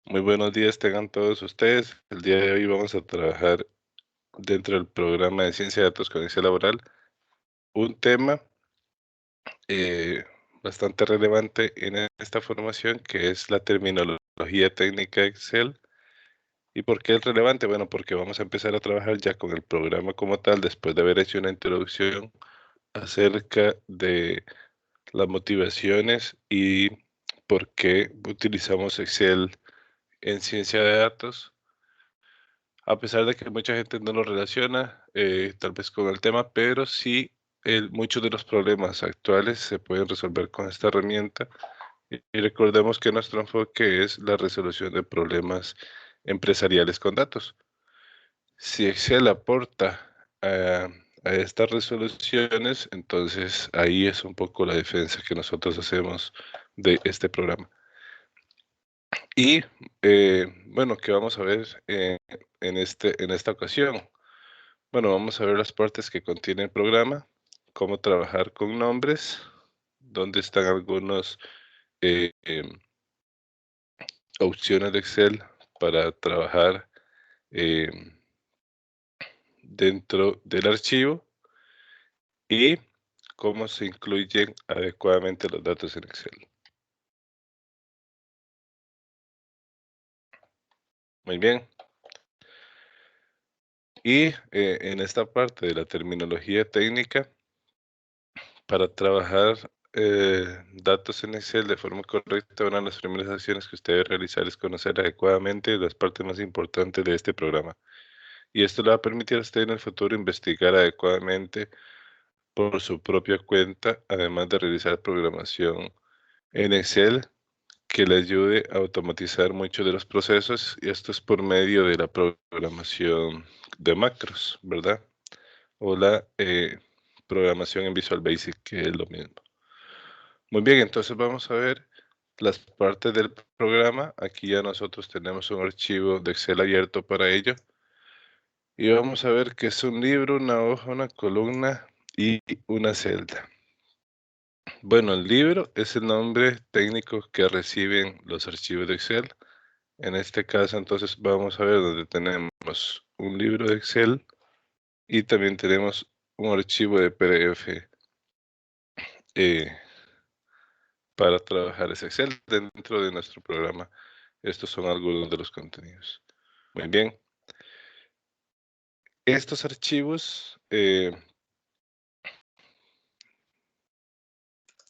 Muy buenos días tengan todos ustedes. El día de hoy vamos a trabajar dentro del programa de Ciencia de Datos con Excel Laboral un tema eh, bastante relevante en esta formación que es la terminología técnica de Excel. ¿Y por qué es relevante? Bueno, porque vamos a empezar a trabajar ya con el programa como tal después de haber hecho una introducción acerca de las motivaciones y por qué utilizamos Excel en ciencia de datos. A pesar de que mucha gente no lo relaciona, tal vez con el tema, pero sí, muchos de los problemas actuales se pueden resolver con esta herramienta. Y recordemos que nuestro enfoque es la resolución de problemas empresariales con datos. Si Excel aporta a estas resoluciones, entonces ahí es un poco la defensa que nosotros hacemos de este programa. Y bueno, ¿qué vamos a ver en esta ocasión? Bueno, vamos a ver las partes que contiene el programa, cómo trabajar con nombres, dónde están algunas opciones de Excel para trabajar em, dentro del archivo y cómo se incluyen adecuadamente los datos en Excel. Muy bien. Y en esta parte de la terminología técnica, para trabajar datos en Excel de forma correcta, una de las primeras acciones que usted debe realizar es conocer adecuadamente las partes más importantes de este programa. Y esto le va a permitir a usted en el futuro investigar adecuadamente por su propia cuenta, además de realizar programación en Excel que le ayude a automatizar muchos de los procesos. Y esto es por medio de la programación de macros, ¿verdad? O la programación en Visual Basic, que es lo mismo. Muy bien, entonces vamos a ver las partes del programa. Aquí ya nosotros tenemos un archivo de Excel abierto para ello. Y vamos a ver qué es un libro, una hoja, una columna y una celda. Bueno, el libro es el nombre técnico que reciben los archivos de Excel. En este caso, entonces vamos a ver donde tenemos un libro de Excel y también tenemos un archivo de PDF eh, para trabajar ese Excel dentro de nuestro programa. Estos son algunos de los contenidos. Muy bien. Estos archivos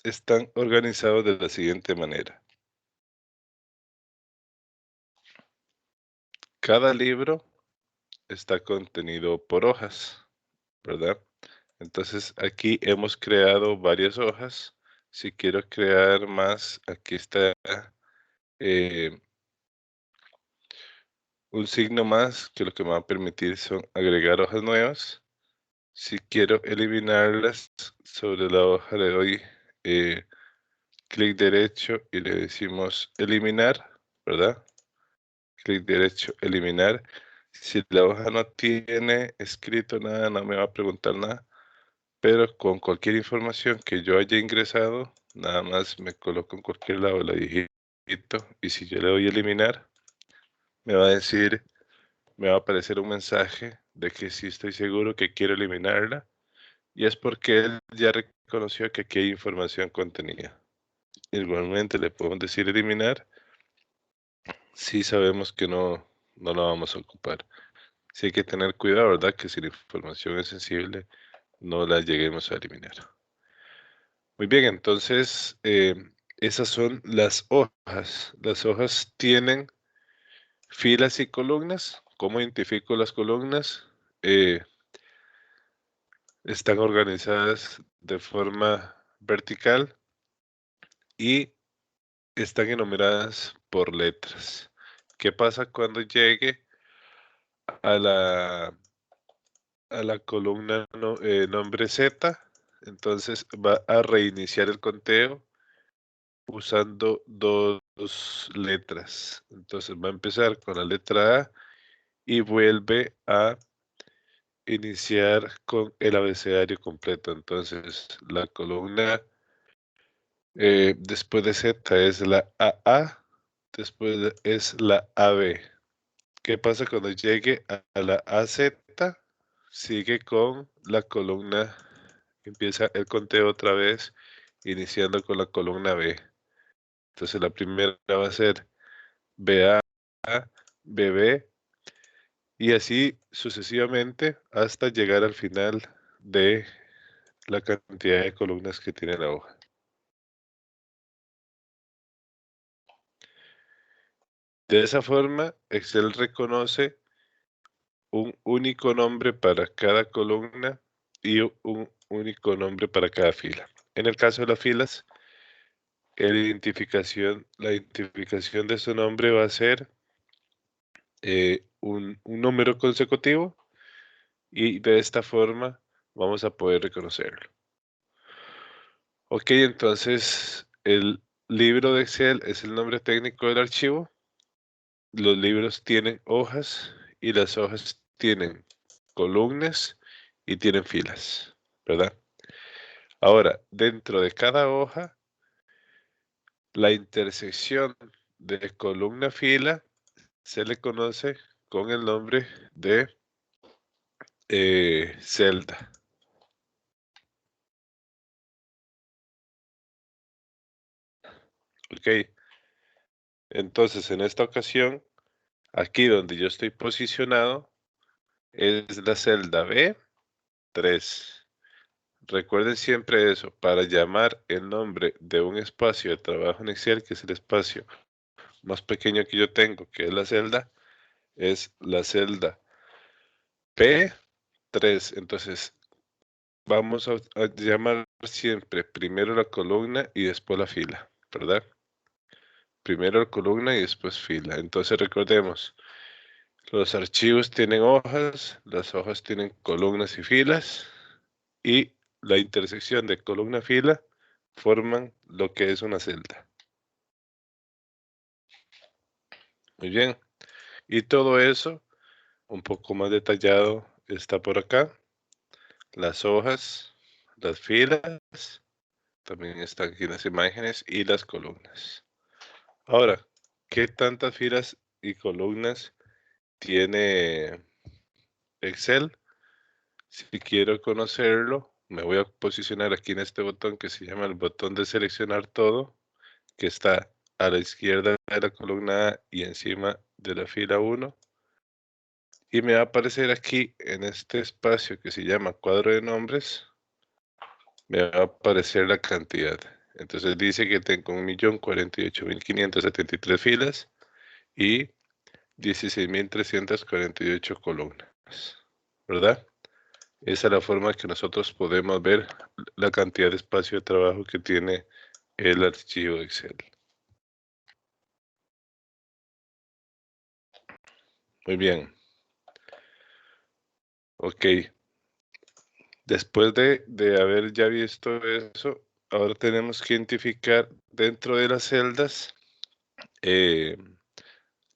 están organizados de la siguiente manera. Cada libro está contenido por hojas, ¿verdad? Entonces aquí hemos creado varias hojas. Si quiero crear más, aquí está eh, un signo más que lo que me va a permitir son agregar hojas nuevas. Si quiero eliminarlas, sobre la hoja le doy eh, clic derecho y le decimos eliminar, ¿verdad? Clic derecho, eliminar. Si la hoja no tiene escrito nada, no me va a preguntar nada, pero con cualquier información que yo haya ingresado, nada más me coloco en cualquier lado la digito y si yo le doy eliminar, me va a decir, me va a aparecer un mensaje de que sí estoy seguro que quiero eliminarla y es porque él ya reconoció que aquí hay información contenida. Igualmente le podemos decir eliminar si sabemos que no la vamos a ocupar. Sí hay que tener cuidado, ¿verdad? Que si la información es sensible, no la lleguemos a eliminar. Muy bien, entonces esas son las hojas. Las hojas tienen filas y columnas. ¿Cómo identifico las columnas? Eh, Están organizadas de forma vertical y están enumeradas por letras. ¿Qué pasa cuando llegue a la columna nombre Z? Entonces va a reiniciar el conteo usando dos letras. Entonces va a empezar con la letra A y vuelve a iniciar con el abecedario completo. Entonces la columna después de Z es la AA después es la AB. ¿Qué pasa cuando llegue a la AZ? Sigue con la columna, empieza el conteo otra vez, iniciando con la columna B. Entonces la primera va a ser BA, BB, y así sucesivamente hasta llegar al final de la cantidad de columnas que tiene la hoja. De esa forma, Excel reconoce un único nombre para cada columna y un único nombre para cada fila. En el caso de las filas, la identificación de su nombre va a ser un número consecutivo y de esta forma vamos a poder reconocerlo. Ok, entonces el libro de Excel es el nombre técnico del archivo. Los libros tienen hojas y las hojas tienen columnas y tienen filas, ¿verdad? Ahora, dentro de cada hoja, la intersección de columna-fila se le conoce con el nombre de celda. Ok, entonces en esta ocasión, aquí donde yo estoy posicionado, es la celda B3. Recuerden siempre eso, para llamar el nombre de un espacio de trabajo en Excel, que es el espacio más pequeño que yo tengo, que es la celda P3. Entonces, vamos a llamar siempre primero la columna y después la fila, ¿verdad? Primero la columna y después fila. Entonces, recordemos, los archivos tienen hojas, las hojas tienen columnas y filas, y la intersección de columna-fila forman lo que es una celda. Muy bien. Y todo eso, un poco más detallado, está por acá. Las hojas, las filas, también están aquí las imágenes y las columnas. Ahora, ¿qué tantas filas y columnas tiene Excel? Si quiero conocerlo, me voy a posicionar aquí en este botón que se llama el botón de seleccionar todo, que está a la izquierda de la columna A y encima de la fila 1. Y me va a aparecer aquí en este espacio que se llama cuadro de nombres, me va a aparecer la cantidad. Entonces dice que tengo 1.048.573 filas y 16.348 columnas, ¿verdad? Esa es la forma que nosotros podemos ver la cantidad de espacio de trabajo que tiene el archivo Excel. Muy bien. Ok. Después de haber ya visto eso, ahora tenemos que identificar dentro de las celdas eh,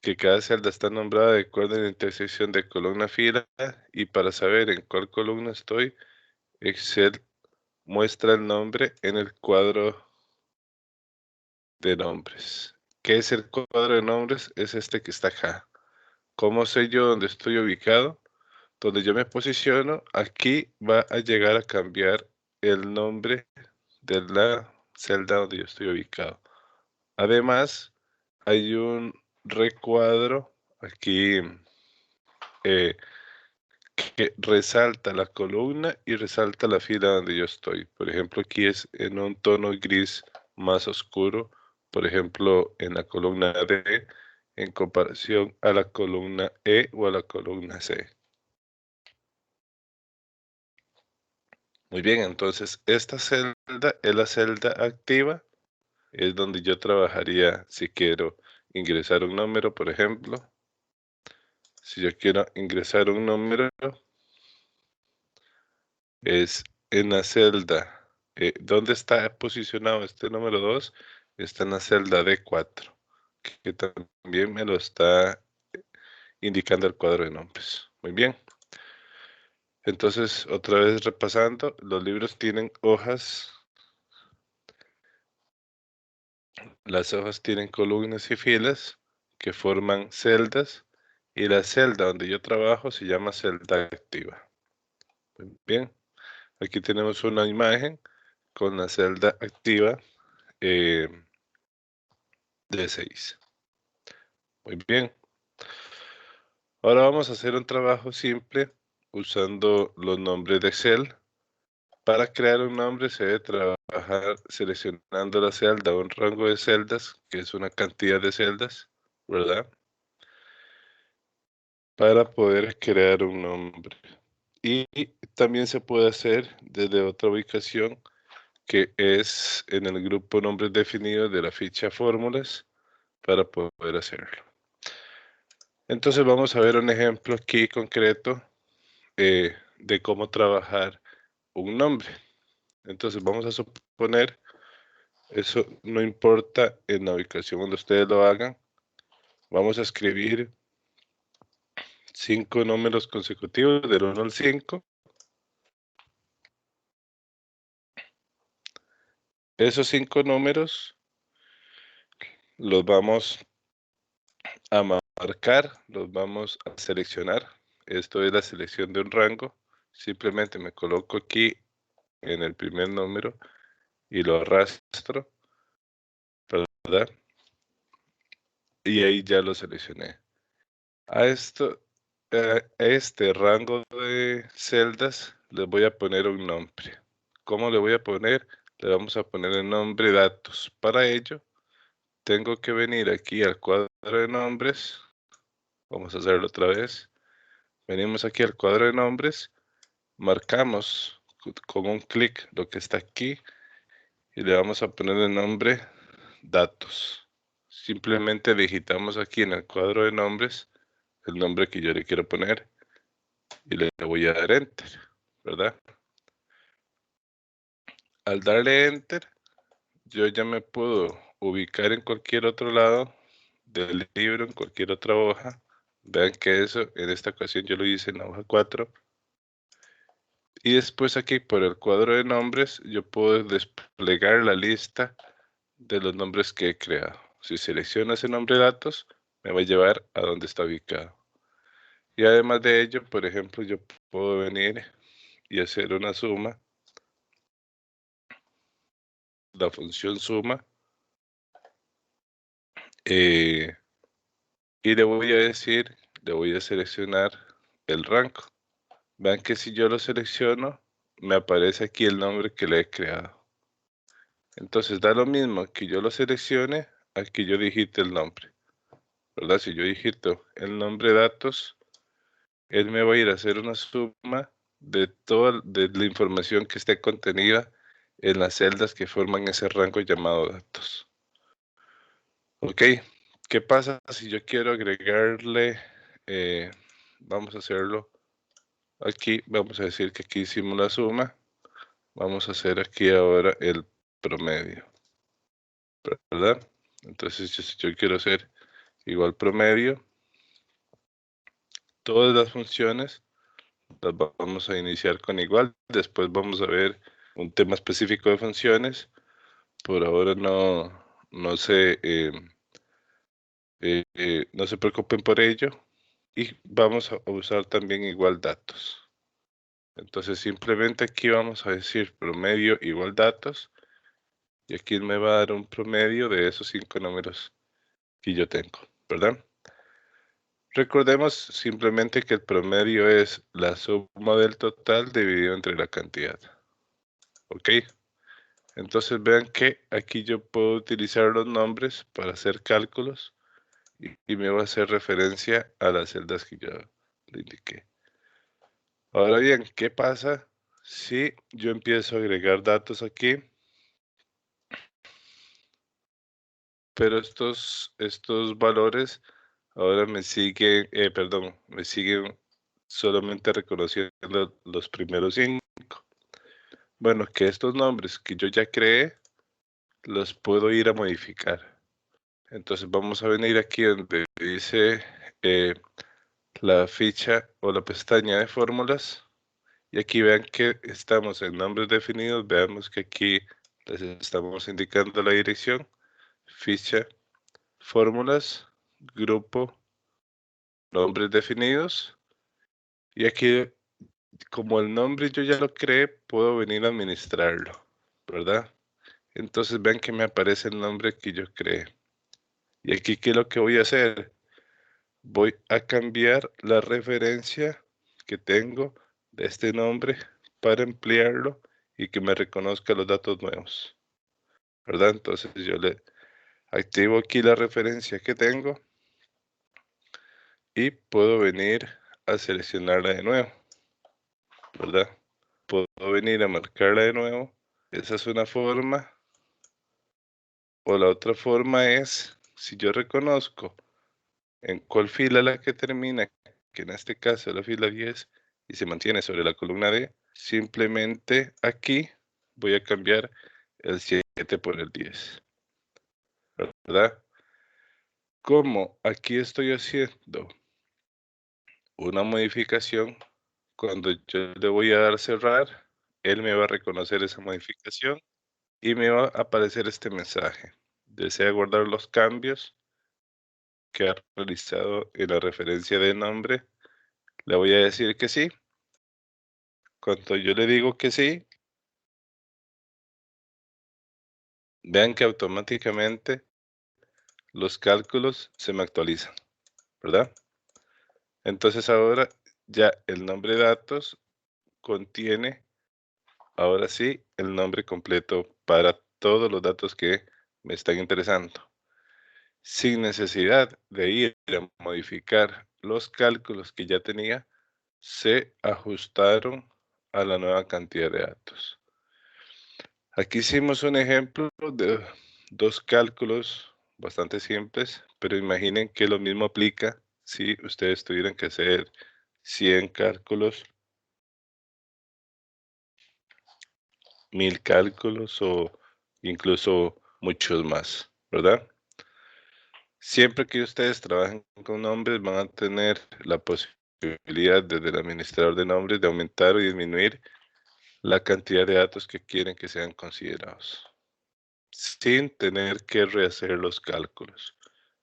que cada celda está nombrada de acuerdo a la intersección de columna-fila, y para saber en cuál columna estoy, Excel muestra el nombre en el cuadro de nombres. ¿Qué es el cuadro de nombres? Es este que está acá. ¿Cómo sé yo dónde estoy ubicado? Donde yo me posiciono, aquí va a llegar a cambiar el nombre de la celda donde yo estoy ubicado. Además, hay un recuadro aquí eh, que resalta la columna y resalta la fila donde yo estoy. Por ejemplo, aquí es en un tono gris más oscuro, por ejemplo, en la columna D, en comparación a la columna E o a la columna C. Muy bien, entonces esta celda es la celda activa, es donde yo trabajaría si quiero ingresar un número, por ejemplo. Si yo quiero ingresar un número, es en la celda. ¿Dónde está posicionado este número 2? Está en la celda D4, que también me lo está indicando el cuadro de nombres. Muy bien. Entonces, otra vez repasando, los libros tienen hojas. Las hojas tienen columnas y filas que forman celdas y la celda donde yo trabajo se llama celda activa. Muy bien, aquí tenemos una imagen con la celda activa eh, de 6. Muy bien, ahora vamos a hacer un trabajo simple usando los nombres de Excel. Para crear un nombre se debe trabajar seleccionando la celda o un rango de celdas, que es una cantidad de celdas, ¿verdad? Para poder crear un nombre. Y también se puede hacer desde otra ubicación que es en el grupo nombres definidos de la ficha fórmulas para poder hacerlo. Entonces vamos a ver un ejemplo aquí concreto de cómo trabajar un nombre. Entonces vamos a suponer, eso no importa en la ubicación donde ustedes lo hagan, vamos a escribir 5 números consecutivos del 1 al 5. Esos 5 números los vamos a marcar, los vamos a seleccionar. Esto es la selección de un rango. Simplemente me coloco aquí en el primer número y lo arrastro, ¿verdad? Y ahí ya lo seleccioné. A esto, a este rango de celdas les voy a poner un nombre. ¿Cómo le voy a poner? Le vamos a poner el nombre datos. Para ello, tengo que venir aquí al cuadro de nombres. Vamos a hacerlo otra vez. Venimos aquí al cuadro de nombres, marcamos con un clic lo que está aquí y le vamos a poner el nombre datos. Simplemente digitamos aquí en el cuadro de nombres el nombre que yo le quiero poner y le voy a dar enter, ¿verdad? Al darle enter, yo ya me puedo ubicar en cualquier otro lado del libro, en cualquier otra hoja. Vean que eso, en esta ocasión yo lo hice en la hoja 4. Y después aquí por el cuadro de nombres, yo puedo desplegar la lista de los nombres que he creado. Si selecciono ese nombre de datos, me va a llevar a donde está ubicado. Y además de ello, por ejemplo, yo puedo venir y hacer una suma, la función suma, eh, y le voy a decir, le voy a seleccionar el rango. Vean que si yo lo selecciono, me aparece aquí el nombre que le he creado. Entonces da lo mismo que yo lo seleccione a que yo digite el nombre, ¿verdad? Si yo digito el nombre datos, él me va a ir a hacer una suma de toda de la información que esté contenida en las celdas que forman ese rango llamado datos. Ok, ¿qué pasa si yo quiero agregarle, eh, vamos a hacerlo aquí, vamos a decir que aquí hicimos la suma, vamos a hacer aquí ahora el promedio, ¿verdad? Entonces, si yo quiero hacer igual promedio, todas las funciones las vamos a iniciar con igual, después vamos a ver un tema específico de funciones, por ahora no se preocupen por ello, y vamos a usar también igual datos. Entonces simplemente aquí vamos a decir promedio igual datos, y aquí me va a dar un promedio de esos 5 números que yo tengo, ¿verdad? Recordemos simplemente que el promedio es la suma del total dividido entre la cantidad. ¿Ok? Entonces vean que aquí yo puedo utilizar los nombres para hacer cálculos y me va a hacer referencia a las celdas que yo le indiqué. Ahora bien, ¿qué pasa si yo empiezo a agregar datos aquí? Pero estos valores ahora me siguen solamente reconociendo los primeros 5. Bueno, que estos nombres que yo ya creé, los puedo ir a modificar. Entonces vamos a venir aquí donde dice la ficha o la pestaña de fórmulas. Y aquí vean que estamos en nombres definidos. Veamos que aquí les estamos indicando la dirección. ficha, fórmulas, grupo, nombres definidos. Y aquí, como el nombre yo ya lo creé, puedo venir a administrarlo, ¿verdad? Entonces vean que me aparece el nombre que yo creé. Y aquí, ¿qué es lo que voy a hacer? Voy a cambiar la referencia que tengo de este nombre para emplearlo y que me reconozca los datos nuevos, ¿verdad? Entonces yo le activo aquí la referencia que tengo y puedo venir a seleccionarla de nuevo, ¿verdad? Puedo venir a marcarla de nuevo. Esa es una forma. O la otra forma es, si yo reconozco en cuál fila la que termina, que en este caso es la fila 10, y se mantiene sobre la columna D, simplemente aquí voy a cambiar el 7 por el 10, ¿verdad? Como aquí estoy haciendo una modificación, cuando yo le voy a dar cerrar, él me va a reconocer esa modificación y me va a aparecer este mensaje. ¿Desea guardar los cambios que ha realizado en la referencia de nombre? Le voy a decir que sí. Cuando yo le digo que sí, vean que automáticamente los cálculos se me actualizan, ¿verdad? Entonces ahora ya el nombre de datos contiene, ahora sí, el nombre completo para todos los datos que me están interesando, sin necesidad de ir a modificar los cálculos que ya tenía, se ajustaron a la nueva cantidad de datos. Aquí hicimos un ejemplo de dos cálculos bastante simples, pero imaginen que lo mismo aplica si ustedes tuvieran que hacer 100 cálculos, 1000 cálculos o incluso muchos más, ¿verdad? Siempre que ustedes trabajen con nombres van a tener la posibilidad desde el administrador de nombres de aumentar o disminuir la cantidad de datos que quieren que sean considerados, sin tener que rehacer los cálculos.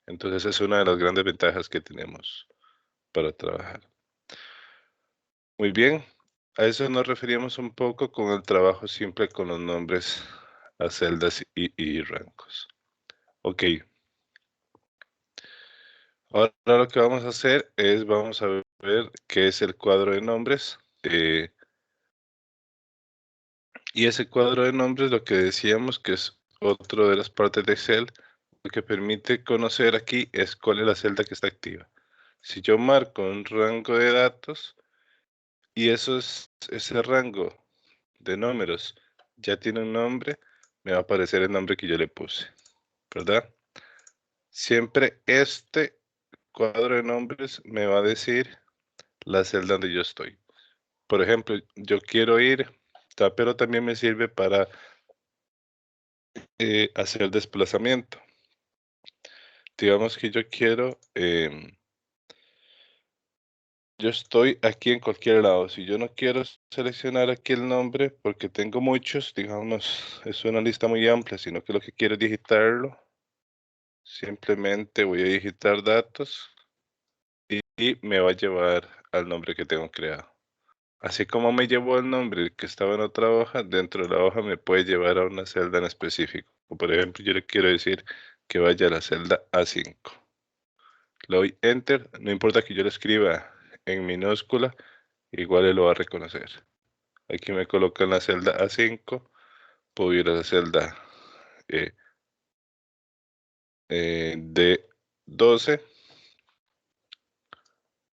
Entonces es una de las grandes ventajas que tenemos para trabajar. Muy bien, a eso nos referíamos un poco con el trabajo simple con los nombres a celdas y rangos. Ok, ahora lo que vamos a hacer es vamos a ver qué es el cuadro de nombres. Y ese cuadro de nombres, lo que decíamos que es otro de las partes de Excel, lo que permite conocer aquí es cuál es la celda que está activa. Si yo marco un rango de datos y ese rango de números ya tiene un nombre, me va a aparecer el nombre que yo le puse, ¿verdad? Siempre este cuadro de nombres me va a decir la celda donde yo estoy. Por ejemplo, yo quiero ir, pero también me sirve para hacer desplazamiento. Digamos que yo quiero, yo estoy aquí en cualquier lado. Si yo no quiero seleccionar aquí el nombre porque tengo muchos, digamos, es una lista muy amplia, sino que lo que quiero es digitarlo, simplemente voy a digitar datos y me va a llevar al nombre que tengo creado. Así como me llevó el nombre que estaba en otra hoja, dentro de la hoja me puede llevar a una celda en específico. Por ejemplo, yo le quiero decir que vaya a la celda A5. Le doy Enter, no importa que yo lo escriba en minúscula, igual él lo va a reconocer. Aquí me coloca en la celda A5, puedo ir a la celda eh, D12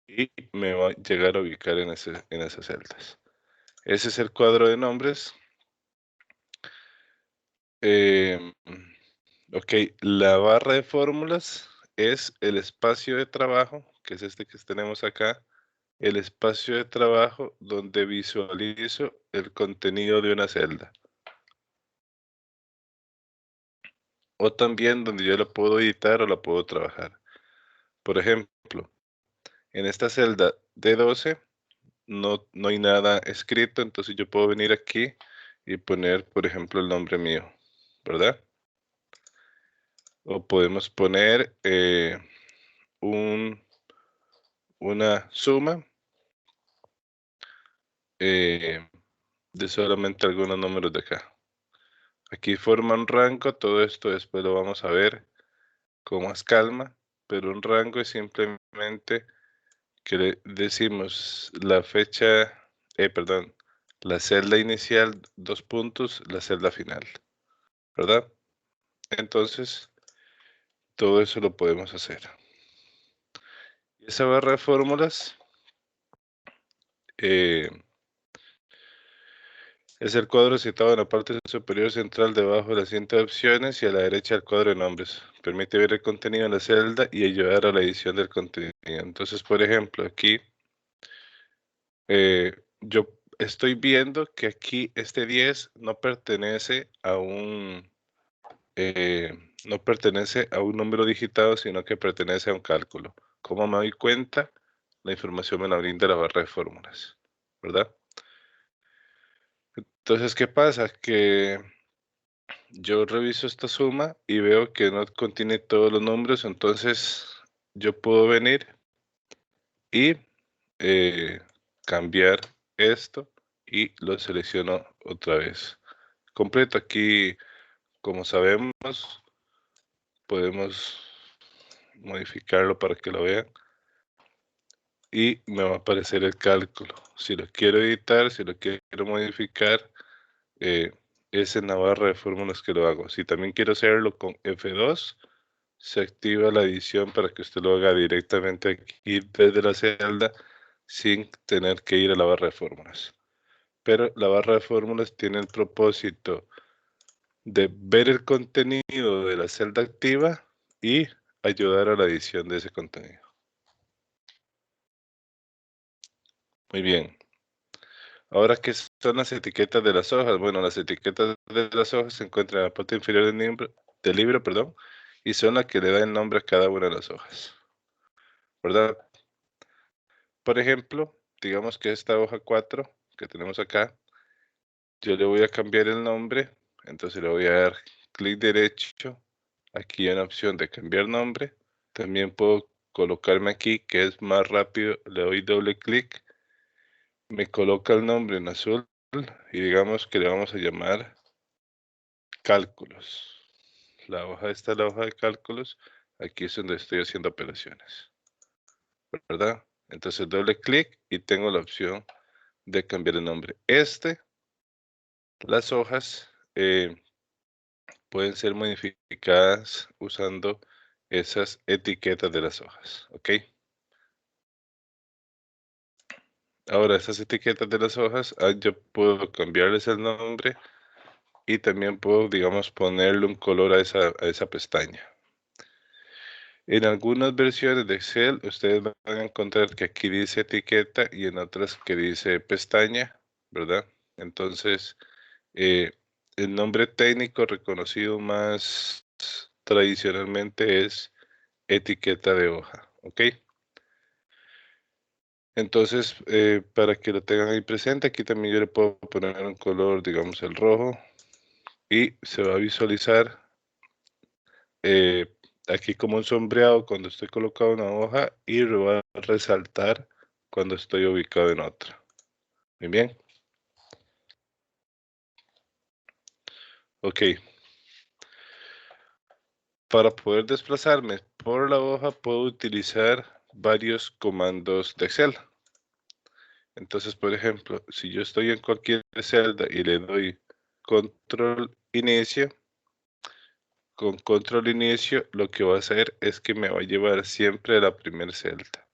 y me va a llegar a ubicar en esas celdas. Ese es el cuadro de nombres. Em, ok, la barra de fórmulas es el espacio de trabajo, que es este que tenemos acá, el espacio de trabajo donde visualizo el contenido de una celda. O también donde yo la puedo editar o la puedo trabajar. Por ejemplo, en esta celda D12 no hay nada escrito, entonces yo puedo venir aquí y poner, por ejemplo, el nombre mío, ¿verdad? o podemos poner una suma de solamente algunos números de acá. Aquí forma un rango, todo esto después lo vamos a ver con más calma, pero un rango es simplemente que le decimos la fecha, perdón, la celda inicial, 2 puntos, la celda final, ¿verdad? Entonces, todo eso lo podemos hacer. Esa barra de fórmulas es el cuadro situado en la parte superior central debajo de la cinta de opciones y a la derecha el cuadro de nombres. Permite ver el contenido en la celda y ayudar a la edición del contenido. Entonces, por ejemplo, aquí yo estoy viendo que aquí este 10 no pertenece a no pertenece a un número digitado, sino que pertenece a un cálculo. ¿Cómo me doy cuenta? La información me la brinda la barra de fórmulas, ¿verdad? Entonces, ¿qué pasa? Que yo reviso esta suma y veo que no contiene todos los números, entonces yo puedo venir y cambiar esto y lo selecciono otra vez. Completo aquí, como sabemos, podemos modificarlo para que lo vean y me va a aparecer el cálculo. Si lo quiero editar, si lo quiero modificar, es en la barra de fórmulas que lo hago. Si también quiero hacerlo con F2, se activa la edición para que usted lo haga directamente aquí desde la celda sin tener que ir a la barra de fórmulas. Pero la barra de fórmulas tiene el propósito de ver el contenido de la celda activa y ayudar a la edición de ese contenido. Muy bien. Ahora, ¿qué son las etiquetas de las hojas? Bueno, las etiquetas de las hojas se encuentran en la parte inferior del libro, perdón, y son las que le dan nombre a cada una de las hojas, ¿verdad? Por ejemplo, digamos que esta hoja 4 que tenemos acá, yo le voy a cambiar el nombre, entonces le voy a dar clic derecho, aquí en la opción de cambiar nombre, también puedo colocarme aquí, que es más rápido, le doy doble clic, me coloca el nombre en azul y digamos que le vamos a llamar cálculos. La hoja, esta es la hoja de cálculos, aquí es donde estoy haciendo operaciones, ¿verdad? Entonces doble clic y tengo la opción de cambiar el nombre. Las hojas pueden ser modificadas usando esas etiquetas de las hojas, ¿ok? Ahora, estas etiquetas de las hojas, yo puedo cambiarles el nombre y también puedo, digamos, ponerle un color a esa pestaña. En algunas versiones de Excel, ustedes van a encontrar que aquí dice etiqueta y en otras que dice pestaña, ¿verdad? Entonces, el nombre técnico reconocido más tradicionalmente es etiqueta de hoja, ¿ok? Entonces, para que lo tengan ahí presente, aquí también yo le puedo poner un color, digamos el rojo, y se va a visualizar eh, aquí como un sombreado cuando estoy colocado en una hoja y va a resaltar cuando estoy ubicado en otra. Muy bien. Ok. Para poder desplazarme por la hoja puedo utilizar varios comandos de Excel. Entonces, por ejemplo, si yo estoy en cualquier celda y le doy control inicio, con control inicio lo que va a hacer es que me va a llevar siempre a la primera celda.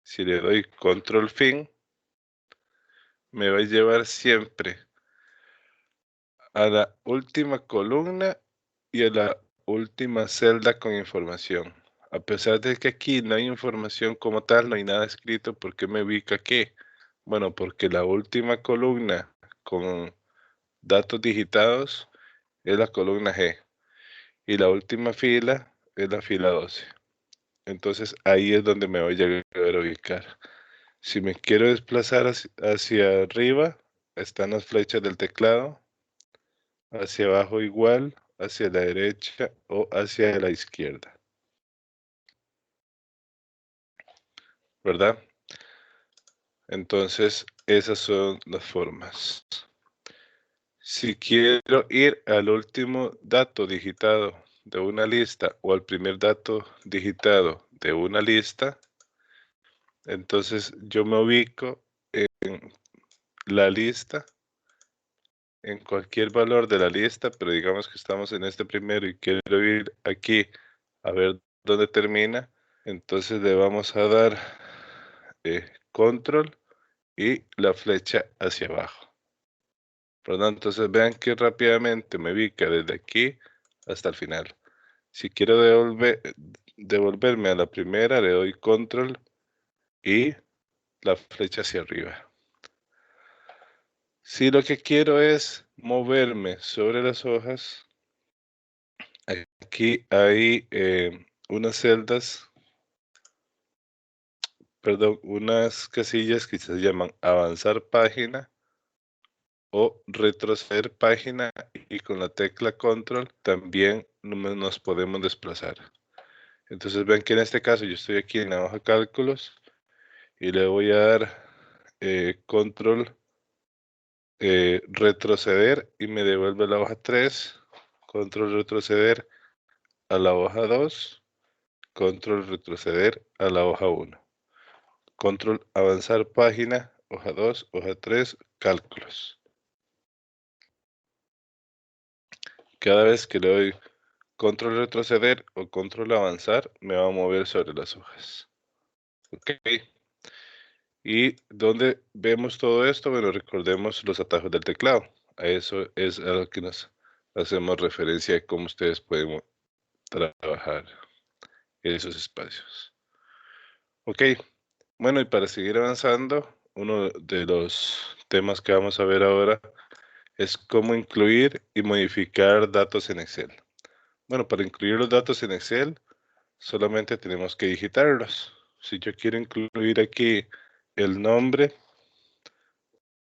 Si le doy control fin, me va a llevar siempre a la última columna y a la última celda con información. A pesar de que aquí no hay información como tal, no hay nada escrito, ¿por qué me ubica aquí? Bueno, porque la última columna con datos digitados es la columna G y la última fila es la fila 12. Entonces ahí es donde me voy a llegar a ubicar. Si me quiero desplazar hacia arriba, están las flechas del teclado, hacia abajo igual, hacia la derecha o hacia la izquierda, ¿verdad? Entonces, esas son las formas. Si quiero ir al último dato digitado de una lista o al primer dato digitado de una lista, entonces yo me ubico en la lista, en cualquier valor de la lista, pero digamos que estamos en este primero y quiero ir aquí a ver dónde termina, entonces le vamos a dar control y la flecha hacia abajo. ¿Verdad? Entonces vean que rápidamente me ubica desde aquí hasta el final. Si quiero devolverme a la primera, le doy control y la flecha hacia arriba. Si lo que quiero es moverme sobre las hojas, aquí hay unas celdas, perdón, unas casillas que se llaman avanzar página o retroceder página, y con la tecla control también nos podemos desplazar. Entonces ven que en este caso yo estoy aquí en la hoja cálculos y le voy a dar control retroceder y me devuelve a la hoja 3, control retroceder a la hoja 2, control retroceder a la hoja 1, control avanzar página, hoja 2, hoja 3, cálculos. Cada vez que le doy control retroceder o control avanzar, me va a mover sobre las hojas. Ok. ¿Y dónde vemos todo esto? Bueno, recordemos los atajos del teclado. A eso es a lo que nos hacemos referencia de cómo ustedes pueden trabajar en esos espacios. Ok, bueno, y para seguir avanzando, uno de los temas que vamos a ver ahora es cómo incluir y modificar datos en Excel. Bueno, para incluir los datos en Excel, solamente tenemos que digitarlos. Si yo quiero incluir aquí el nombre,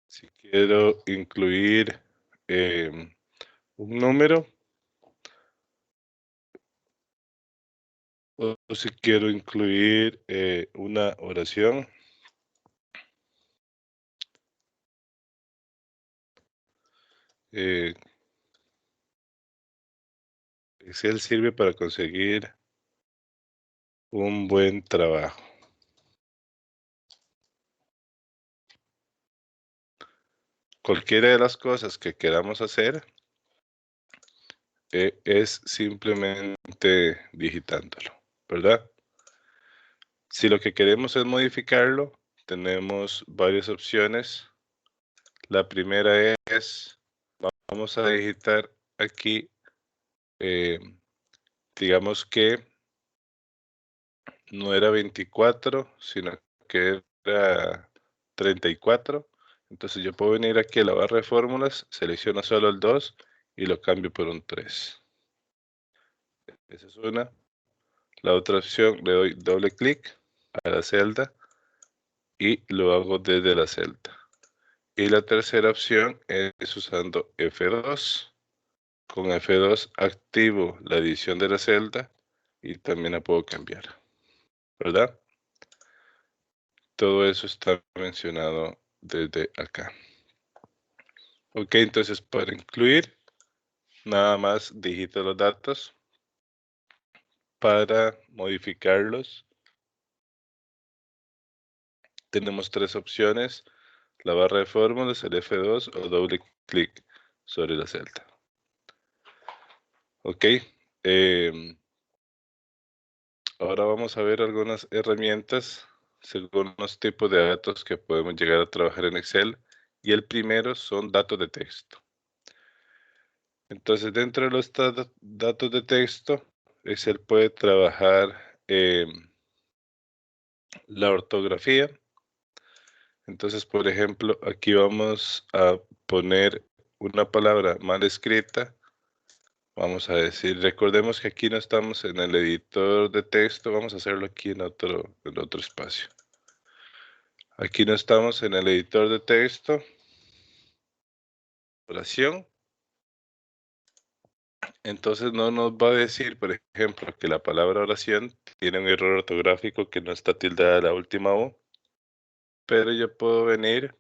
si quiero incluir un número, o si quiero incluir una oración, eh, Excel sirve para conseguir un buen trabajo. Cualquiera de las cosas que queramos hacer es simplemente digitándolo, ¿verdad? Si lo que queremos es modificarlo, tenemos varias opciones. La primera es, vamos a digitar aquí, eh, digamos que no era 24, sino que era 34. Entonces yo puedo venir aquí a la barra de fórmulas, selecciono solo el 2 y lo cambio por un 3. Esa es una. La otra opción, le doy doble clic a la celda y lo hago desde la celda. Y la tercera opción es usando F2. Con F2 activo la edición de la celda y también la puedo cambiar, ¿verdad? Todo eso está mencionado desde acá. Ok, entonces para incluir, nada más digito los datos. Para modificarlos, tenemos tres opciones: la barra de fórmulas, el F2 o doble clic sobre la celda. Ok, ahora vamos a ver algunas herramientas según los tipos de datos que podemos llegar a trabajar en Excel. Y el primero son datos de texto. Entonces, dentro de los datos de texto, Excel puede trabajar la ortografía. Entonces, por ejemplo, aquí vamos a poner una palabra mal escrita. Vamos a decir, recordemos que aquí no estamos en el editor de texto, vamos a hacerlo aquí en otro espacio. Aquí no estamos en el editor de texto, oración, Entonces no nos va a decir, por ejemplo, que la palabra oración tiene un error ortográfico que no está tildada la última O, pero yo puedo venir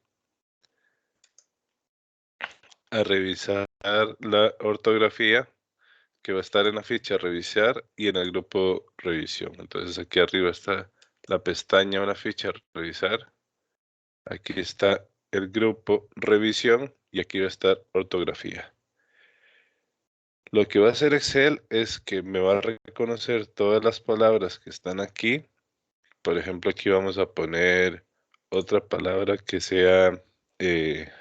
a revisar la ortografía que va a estar en la ficha revisar y en el grupo revisión. Entonces aquí arriba está la pestaña o la ficha revisar. Aquí está el grupo revisión y aquí va a estar ortografía. Lo que va a hacer Excel es que me va a reconocer todas las palabras que están aquí. Por ejemplo, aquí vamos a poner otra palabra que sea, eh,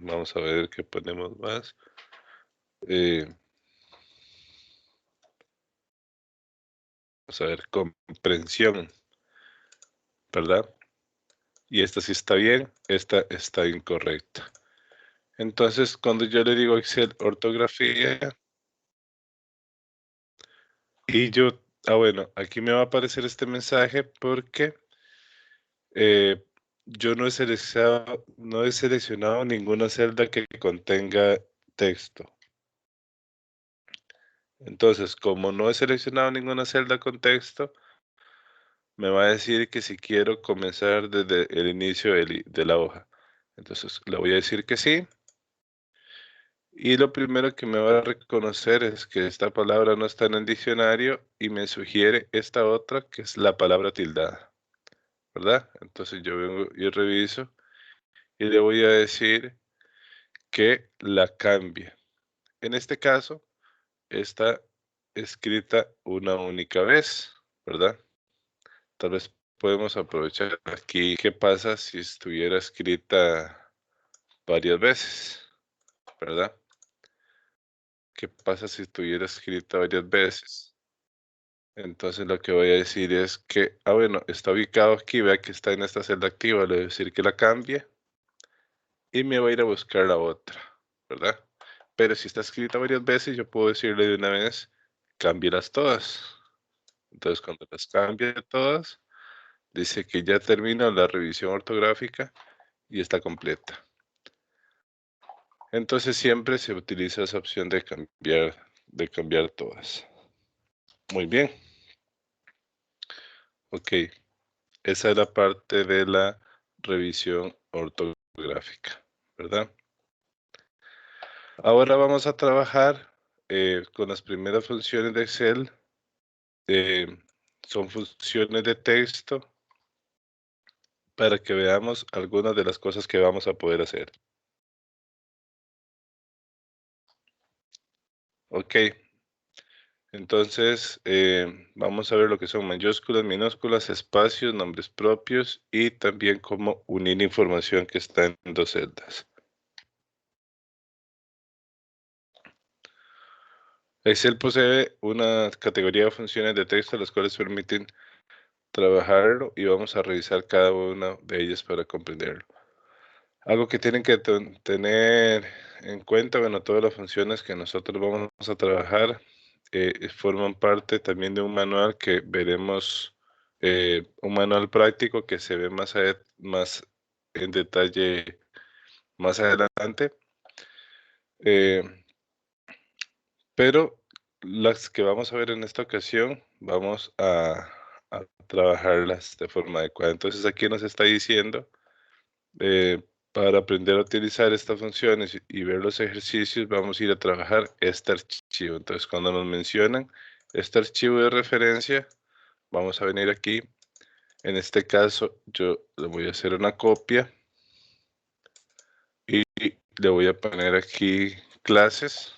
vamos a ver qué ponemos más. Eh, Vamos a ver, comprensión, ¿verdad? Y esta sí está bien, esta está incorrecta. Entonces, cuando yo le digo a Excel ortografía y yo, bueno, aquí me va a aparecer este mensaje porque eh, yo no he seleccionado ninguna celda que contenga texto. Entonces, como no he seleccionado ninguna celda con texto, me va a decir que si quiero comenzar desde el inicio de la hoja. Entonces, le voy a decir que sí. Y lo primero que me va a reconocer es que esta palabra no está en el diccionario y me sugiere esta otra que es la palabra tildada, ¿verdad? Entonces yo vengo y reviso y le voy a decir que la cambie. En este caso, está escrita una única vez, ¿verdad? Tal vez podemos aprovechar aquí qué pasa si estuviera escrita varias veces, ¿verdad? ¿Qué pasa si estuviera escrita varias veces? Entonces lo que voy a decir es que, bueno, está ubicado aquí, vea que está en esta celda activa, le voy a decir que la cambie y me voy a ir a buscar la otra, ¿verdad? Pero si está escrita varias veces, yo puedo decirle de una vez, cámbielas todas. Entonces cuando las cambie todas, dice que ya terminó la revisión ortográfica y está completa. Entonces siempre se utiliza esa opción de cambiar todas. Muy bien, ok. Esa es la parte de la revisión ortográfica, ¿verdad? Ahora vamos a trabajar con las primeras funciones de Excel. eh, Son funciones de texto para que veamos algunas de las cosas que vamos a poder hacer. Ok, entonces vamos a ver lo que son mayúsculas, minúsculas, espacios, nombres propios y también cómo unir información que está en dos celdas. Excel posee una categoría de funciones de texto las cuales permiten trabajarlo y vamos a revisar cada una de ellas para comprenderlo. Algo que tienen que tener en cuenta, bueno, todas las funciones que nosotros vamos a trabajar forman parte también de un manual que veremos, un manual práctico que se ve más en detalle más adelante. Eh, Pero las que vamos a ver en esta ocasión, vamos a trabajarlas de forma adecuada. Entonces aquí nos está diciendo, para aprender a utilizar estas funciones y ver los ejercicios, vamos a ir a trabajar este archivo. Entonces cuando nos mencionan este archivo de referencia, vamos a venir aquí. En este caso, yo le voy a hacer una copia y le voy a poner aquí clases.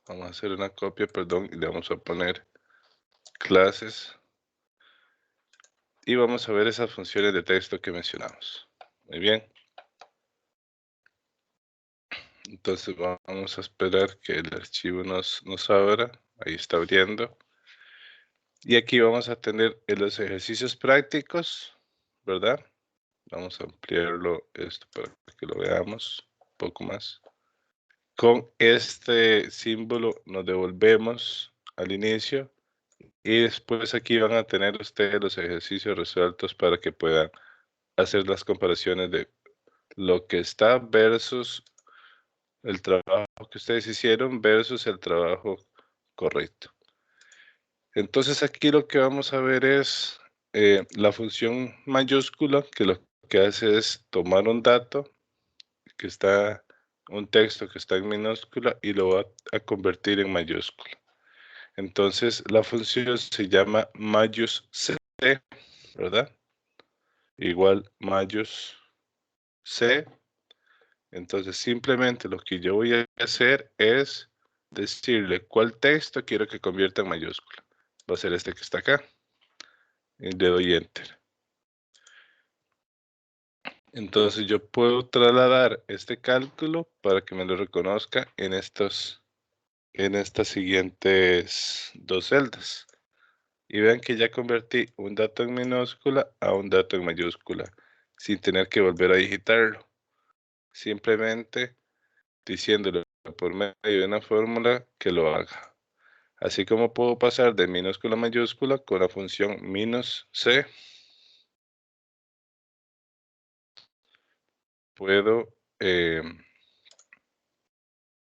Vamos a hacer una copia, perdón, y le vamos a poner clases y vamos a ver esas funciones de texto que mencionamos. Muy bien, entonces vamos a esperar que el archivo nos abra. Ahí está abriendo. Y aquí vamos a tener los ejercicios prácticos, ¿verdad? Vamos a ampliarlo esto para que lo veamos un poco más. Con este símbolo nos devolvemos al inicio y después aquí van a tener ustedes los ejercicios resueltos para que puedan hacer las comparaciones de lo que está versus el trabajo que ustedes hicieron versus el trabajo correcto. Entonces aquí lo que vamos a ver es la función mayúscula, que lo que hace es tomar un dato que está, un texto que está en minúscula y lo va a convertir en mayúscula. Entonces la función se llama mayús c, ¿verdad? Igual mayús c. Entonces simplemente lo que yo voy a hacer es decirle cuál texto quiero que convierta en mayúscula. Va a ser este que está acá. Y le doy enter. Entonces yo puedo trasladar este cálculo para que me lo reconozca en estas siguientes dos celdas. Y vean que ya convertí un dato en minúscula a un dato en mayúscula, sin tener que volver a digitarlo. Simplemente diciéndole por medio de una fórmula que lo haga. Así como puedo pasar de minúscula a mayúscula con la función "-c", puedo,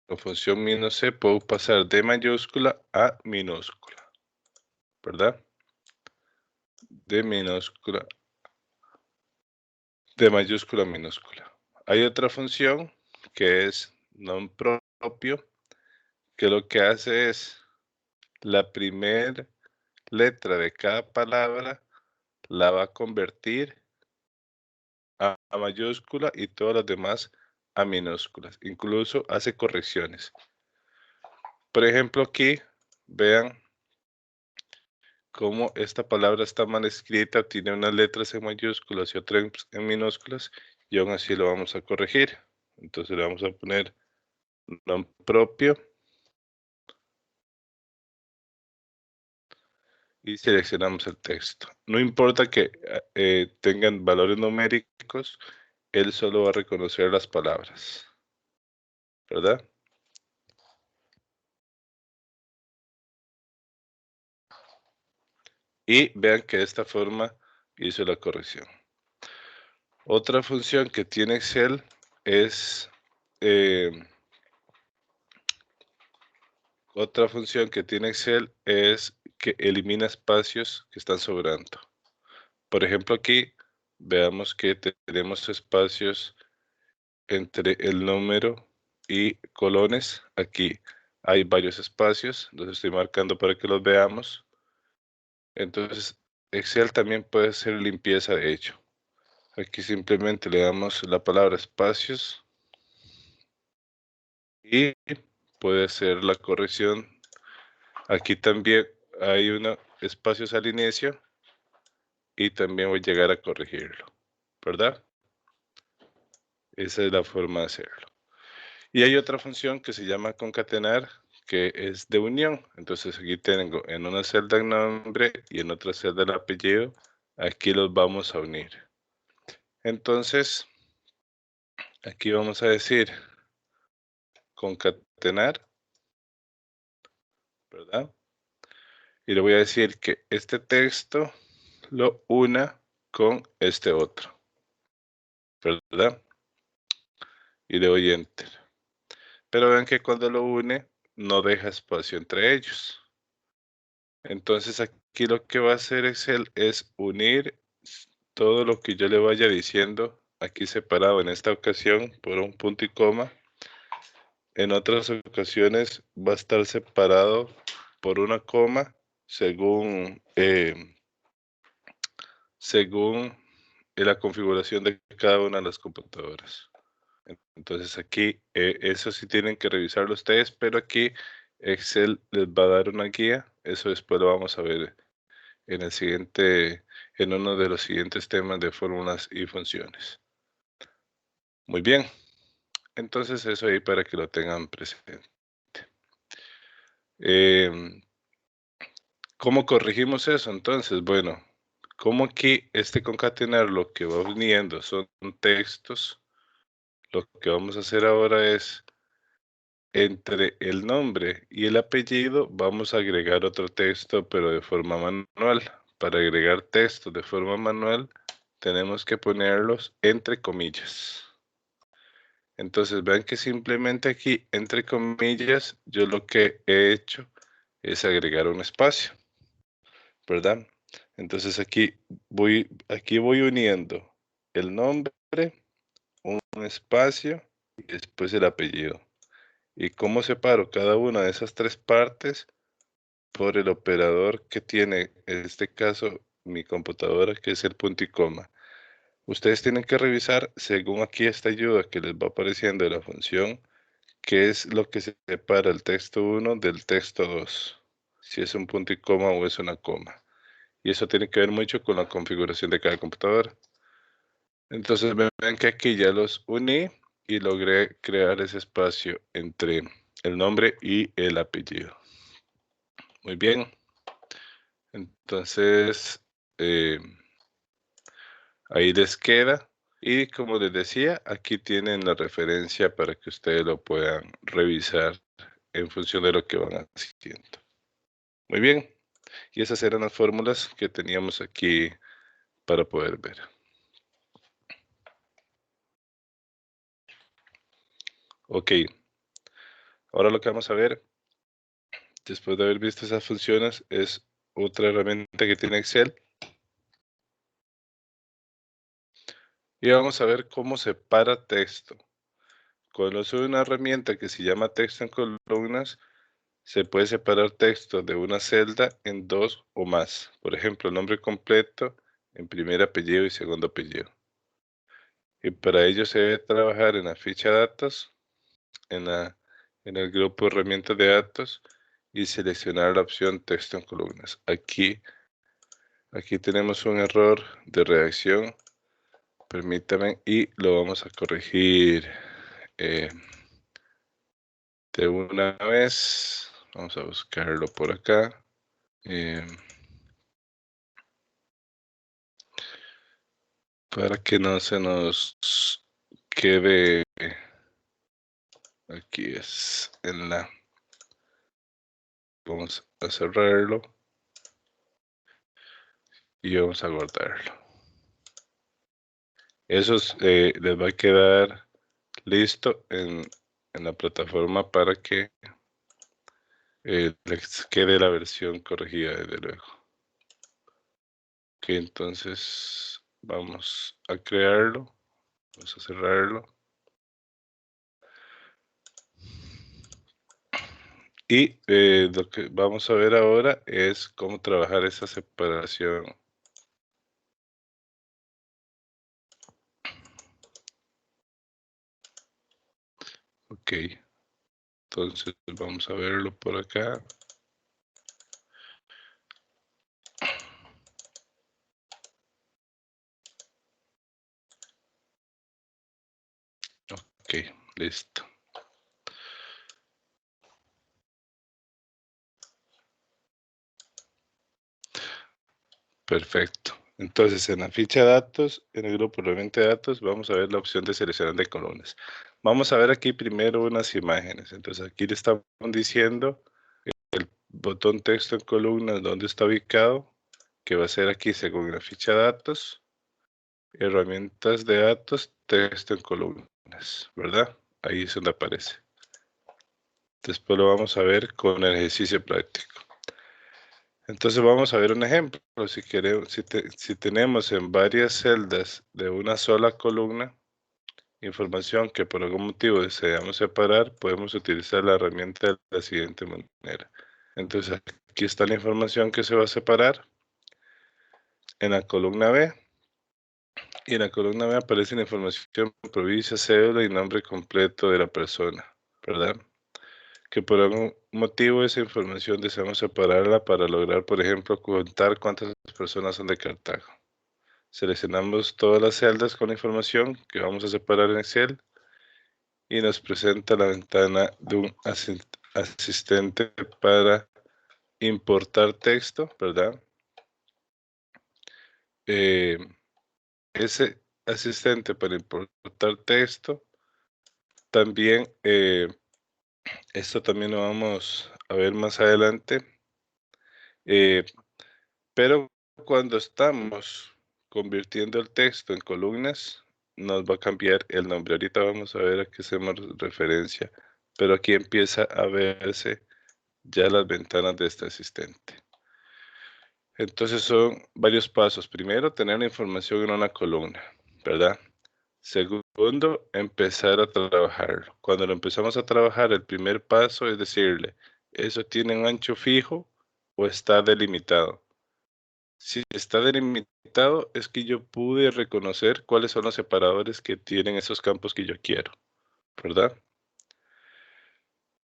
la función "-c", puedo pasar de mayúscula a minúscula, ¿verdad? De minúscula, de mayúscula a minúscula. Hay otra función que es non propio, que lo que hace es la primera letra de cada palabra la va a convertir a mayúscula y todas las demás a minúsculas. Incluso hace correcciones. Por ejemplo, aquí vean cómo esta palabra está mal escrita, tiene unas letras en mayúsculas y otras en minúsculas, y aún así lo vamos a corregir. Entonces le vamos a poner non propio y seleccionamos el texto. No importa que tengan valores numéricos, él solo va a reconocer las palabras, ¿verdad? Y vean que de esta forma hizo la corrección. Otra función que tiene Excel es eh, que elimina espacios que están sobrando. Por ejemplo, aquí veamos que tenemos espacios entre el número y colones. Aquí hay varios espacios, los estoy marcando para que los veamos. Entonces, Excel también puede hacer limpieza de hecho. Aquí simplemente le damos la palabra espacios y puede hacer la corrección. Aquí también hay unos espacios al inicio y también voy a llegar a corregirlo, ¿verdad? Esa es la forma de hacerlo. Y hay otra función que se llama concatenar, que es de unión. Entonces aquí tengo en una celda el nombre y en otra celda el apellido. Aquí los vamos a unir. Entonces, aquí vamos a decir concatenar, ¿verdad? Y le voy a decir que este texto lo una con este otro, ¿verdad? Y le doy enter. Pero vean que cuando lo une, no deja espacio entre ellos. Entonces aquí lo que va a hacer Excel es unir todo lo que yo le vaya diciendo aquí separado en esta ocasión por un punto y coma. En otras ocasiones va a estar separado por una coma según la configuración de cada una de las computadoras. Entonces aquí eso sí tienen que revisarlo ustedes, pero aquí Excel les va a dar una guía. Eso después lo vamos a ver en uno de los siguientes temas de fórmulas y funciones. Muy bien, entonces eso ahí para que lo tengan presente. ¿Cómo corregimos eso? Entonces, bueno, como aquí este concatenar lo que va uniendo son textos, lo que vamos a hacer ahora es entre el nombre y el apellido vamos a agregar otro texto, pero de forma manual. Para agregar textos de forma manual, tenemos que ponerlos entre comillas. Entonces vean que simplemente aquí, entre comillas, yo lo que he hecho es agregar un espacio, ¿verdad? Entonces aquí voy uniendo el nombre, un espacio y después el apellido. ¿Y cómo separo cada una de esas tres partes? Por el operador que tiene, en este caso, mi computadora, que es el punto y coma. Ustedes tienen que revisar, según aquí esta ayuda que les va apareciendo de la función, qué es lo que separa el texto 1 del texto 2, si es un punto y coma o es una coma. Y eso tiene que ver mucho con la configuración de cada computadora. Entonces ven que aquí ya los uní y logré crear ese espacio entre el nombre y el apellido. Muy bien. Entonces, eh, ahí les queda. Y como les decía, aquí tienen la referencia para que ustedes lo puedan revisar en función de lo que van haciendo. Muy bien. Y esas eran las fórmulas que teníamos aquí para poder ver. Ok. Ahora lo que vamos a ver, después de haber visto esas funciones, es otra herramienta que tiene Excel. Y vamos a ver cómo separa texto. Cuando uso una herramienta que se llama texto en columnas, se puede separar texto de una celda en dos o más. Por ejemplo, nombre completo en primer apellido y segundo apellido. Y para ello se debe trabajar en la ficha datos, en, en el grupo herramientas de datos y seleccionar la opción texto en columnas. Aquí tenemos un error de redacción. Permítame y lo vamos a corregir eh, de una vez. Vamos a buscarlo por acá. Eh, para que no se nos quede, aquí es en la, vamos a cerrarlo y vamos a guardarlo. Eso les va a quedar listo en la plataforma para que les quede la versión corregida desde luego. Ok, entonces vamos a crearlo, vamos a cerrarlo. Y lo que vamos a ver ahora es cómo trabajar esa separación. Ok, entonces vamos a verlo por acá. Ok, listo. Perfecto. Entonces, en la ficha de datos, en el grupo realmente de datos, vamos a ver la opción de seleccionar de columnas. Vamos a ver aquí primero unas imágenes. Entonces, aquí le estamos diciendo el botón texto en columnas, dónde está ubicado, que va a ser aquí según la ficha de datos, herramientas de datos, texto en columnas, ¿verdad? Ahí es donde aparece. Después lo vamos a ver con el ejercicio práctico. Entonces vamos a ver un ejemplo. Si queremos, si tenemos en varias celdas de una sola columna información que por algún motivo deseamos separar, podemos utilizar la herramienta de la siguiente manera. Entonces aquí está la información que se va a separar en la columna B. Y en la columna B aparece la información, provincia, cédula y nombre completo de la persona, ¿verdad? Que por algún motivo esa información deseamos separarla para lograr, por ejemplo, contar cuántas personas son de Cartago. Seleccionamos todas las celdas con la información que vamos a separar en Excel y nos presenta la ventana de un asistente para importar texto, ¿verdad? Eh, ese asistente para importar texto también, esto también lo vamos a ver más adelante. Eh, Pero cuando estamos convirtiendo el texto en columnas, nos va a cambiar el nombre. Ahorita vamos a ver a qué hacemos referencia, pero aquí empieza a verse ya las ventanas de este asistente. Entonces son varios pasos. Primero, tener la información en una columna, ¿verdad? Segundo, empezar a trabajar. Cuando lo empezamos a trabajar, el primer paso es decirle, ¿eso tiene un ancho fijo o está delimitado? Si está delimitado, es que yo pude reconocer cuáles son los separadores que tienen esos campos que yo quiero, ¿verdad?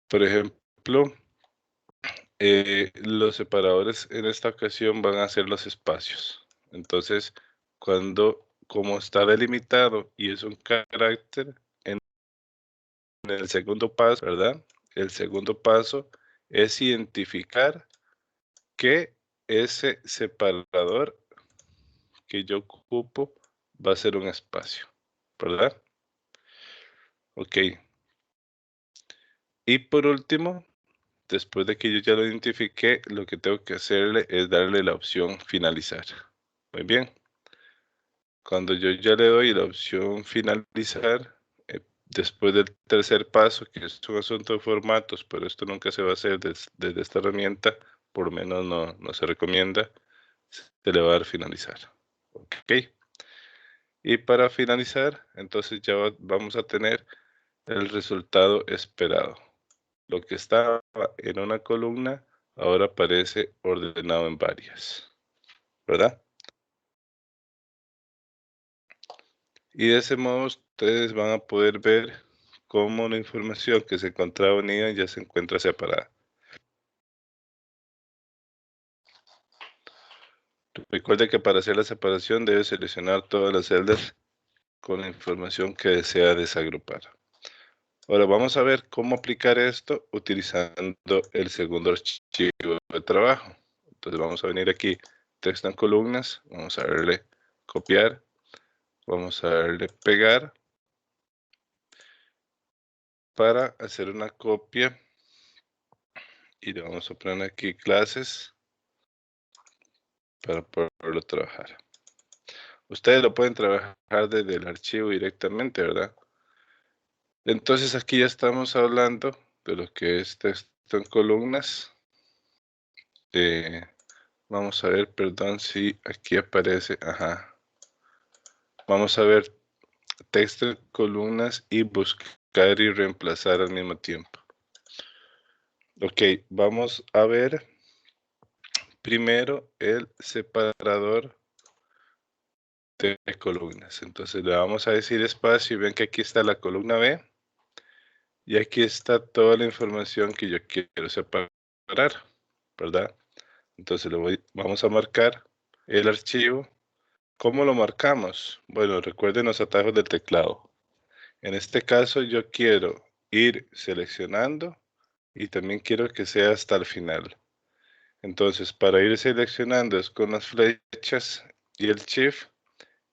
Por ejemplo, los separadores en esta ocasión van a ser los espacios. Entonces, como está delimitado y es un carácter, en el segundo paso, ¿verdad? El segundo paso es identificar que ese separador que yo ocupo va a ser un espacio, ¿verdad? Ok. Y por último, después de que yo ya lo identifiqué, lo que tengo que hacerle es darle la opción finalizar. Muy bien. Cuando yo ya le doy la opción finalizar, después del tercer paso, que es un asunto de formatos, pero esto nunca se va a hacer desde esta herramienta, por lo menos no se recomienda, se le va a dar finalizar. Ok. Y para finalizar, entonces ya vamos a tener el resultado esperado. Lo que estaba en una columna ahora aparece ordenado en varias, ¿verdad? Y de ese modo ustedes van a poder ver cómo la información que se encontraba unida ya se encuentra separada. Recuerde que para hacer la separación debe seleccionar todas las celdas con la información que desea desagrupar. Ahora vamos a ver cómo aplicar esto utilizando el segundo archivo de trabajo. Entonces vamos a venir aquí, texto en columnas, vamos a darle copiar, vamos a darle pegar para hacer una copia y le vamos a poner aquí clases para poderlo trabajar. Ustedes lo pueden trabajar desde el archivo directamente, ¿verdad? Entonces aquí ya estamos hablando de lo que es texto en columnas. Vamos a ver, perdón, si aquí aparece, ajá. Vamos a ver texto en columnas y buscar y reemplazar al mismo tiempo. Ok, vamos a ver primero el separador de columnas. Entonces le vamos a decir espacio y ven que aquí está la columna B y aquí está toda la información que yo quiero separar, ¿verdad? Entonces vamos a marcar el archivo. ¿Cómo lo marcamos? Bueno, recuerden los atajos del teclado. En este caso yo quiero ir seleccionando y también quiero que sea hasta el final. Entonces, para ir seleccionando es con las flechas y el shift,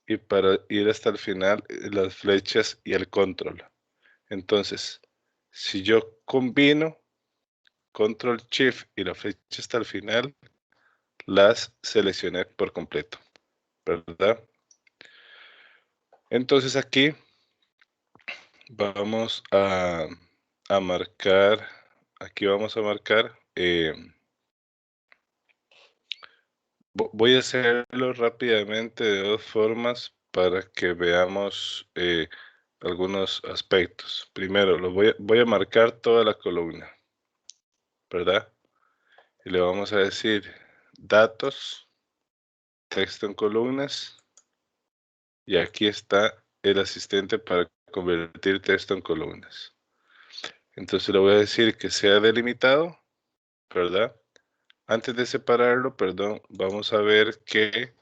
y para ir hasta el final las flechas y el control. Entonces, si yo combino control shift y la flecha hasta el final, las seleccioné por completo, ¿verdad? Entonces aquí vamos a marcar, aquí vamos a marcar, voy a hacerlo rápidamente de dos formas para que veamos algunos aspectos. Primero, voy a marcar toda la columna, ¿verdad? Y le vamos a decir datos, texto en columnas, y aquí está el asistente para convertir texto en columnas. Entonces le voy a decir que sea delimitado, ¿verdad? Antes de separarlo, perdón, vamos a ver que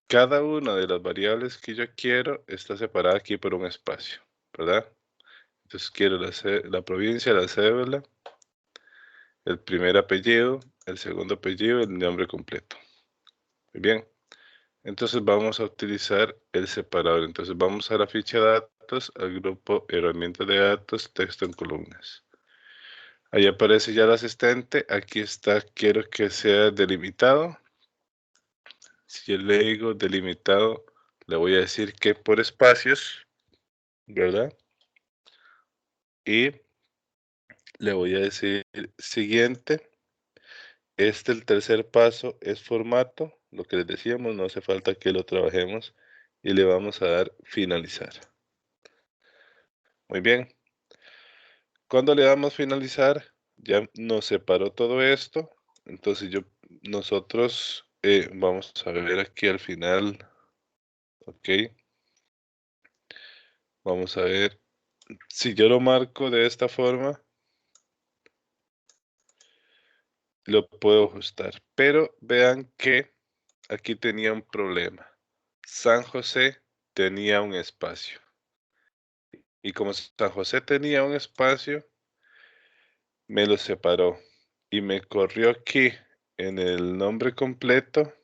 cada una de las variables que yo quiero está separada aquí por un espacio, ¿verdad? Entonces quiero la provincia, la cédula, el primer apellido, el segundo apellido y el nombre completo. Muy bien. Entonces vamos a utilizar el separador. Entonces vamos a la ficha de datos, al grupo herramientas de datos, texto en columnas. Ahí aparece ya el asistente. Aquí está, quiero que sea delimitado. Si yo le digo delimitado, le voy a decir que por espacios, ¿verdad? Y le voy a decir siguiente. El tercer paso es formato. Lo que les decíamos, no hace falta que lo trabajemos. Y le vamos a dar finalizar. Muy bien. Cuando le damos finalizar, ya nos separó todo esto. Entonces nosotros vamos a ver aquí al final. Ok. Vamos a ver. Si yo lo marco de esta forma, lo puedo ajustar. Pero vean que aquí tenía un problema. San José tenía un espacio. Y como San José tenía un espacio, me lo separó. Y me corrió aquí en el nombre completo,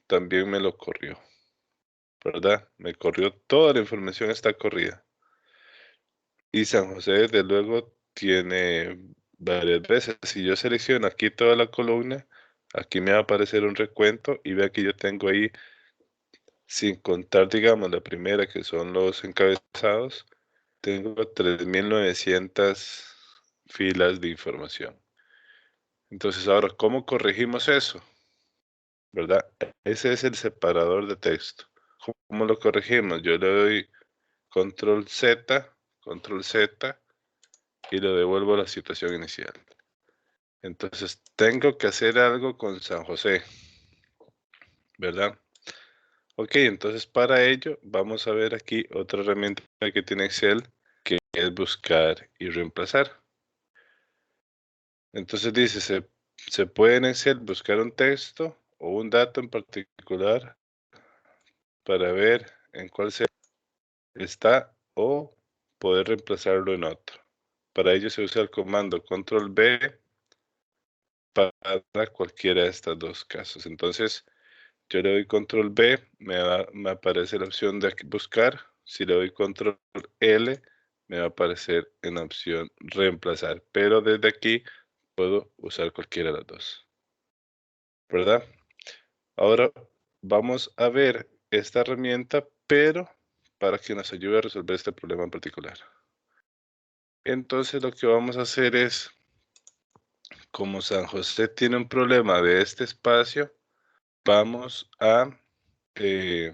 también me lo corrió. ¿Verdad? Me corrió toda la información está corrida. Y San José, desde luego, tiene varias veces. Si yo selecciono aquí toda la columna, aquí me va a aparecer un recuento y vea que yo tengo ahí, sin contar, digamos, la primera que son los encabezados, tengo 3.900 filas de información. Entonces, ahora, ¿cómo corregimos eso? ¿Verdad? Ese es el separador de texto. ¿Cómo lo corregimos? Yo le doy control Z, y lo devuelvo a la situación inicial. Entonces, tengo que hacer algo con San José, ¿verdad? Ok, entonces para ello vamos a ver aquí otra herramienta que tiene Excel, que es buscar y reemplazar. Entonces dice, se puede en Excel buscar un texto o un dato en particular para ver en cuál se está o poder reemplazarlo en otro. Para ello se usa el comando control B para cualquiera de estos dos casos. Entonces, yo le doy control B, me aparece la opción de buscar. Si le doy control L, me va a aparecer en la opción reemplazar. Pero desde aquí puedo usar cualquiera de las dos. ¿Verdad? Ahora vamos a ver esta herramienta, pero para que nos ayude a resolver este problema en particular. Entonces lo que vamos a hacer es, como San José tiene un problema de este espacio, vamos a eh,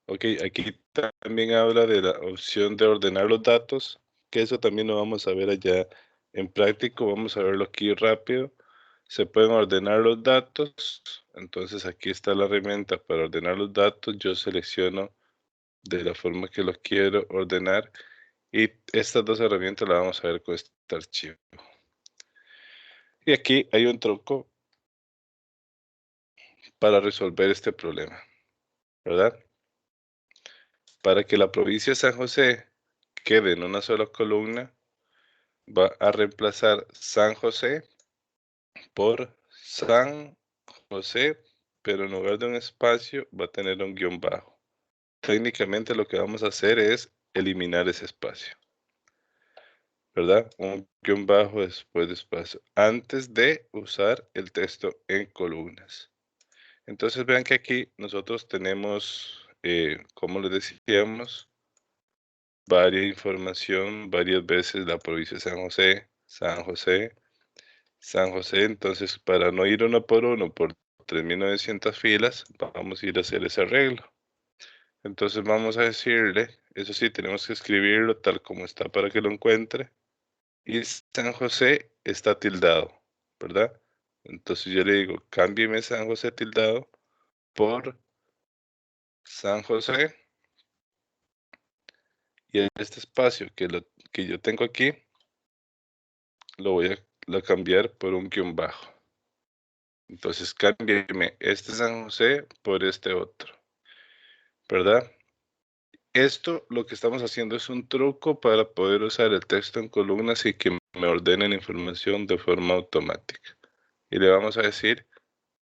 ok, aquí también habla de la opción de ordenar los datos, que eso también lo vamos a ver allá en práctico, vamos a verlo aquí rápido. Se pueden ordenar los datos, entonces aquí está la herramienta para ordenar los datos, yo selecciono de la forma que lo quiero ordenar y estas dos herramientas las vamos a ver con este archivo. Y aquí hay un truco para resolver este problema, ¿verdad? Para que la provincia de San José quede en una sola columna, va a reemplazar San José por San José, pero en lugar de un espacio va a tener un guión bajo. Técnicamente lo que vamos a hacer es eliminar ese espacio, ¿verdad? Un guión bajo después de espacio, antes de usar el texto en columnas. Entonces vean que aquí nosotros tenemos, como les decíamos, varias información, varias veces la provincia de San José, San José, San José. Entonces, para no ir uno por 3.900 filas, vamos a ir a hacer ese arreglo. Entonces vamos a decirle, eso sí, tenemos que escribirlo tal como está para que lo encuentre. Y San José está tildado, ¿verdad? Entonces yo le digo, cámbieme San José tildado por San José. Y este espacio que yo tengo aquí, lo voy a cambiar por un guión bajo. Entonces cámbieme este San José por este otro, ¿verdad? Esto lo que estamos haciendo es un truco para poder usar el texto en columnas y que me ordenen información de forma automática. Y le vamos a decir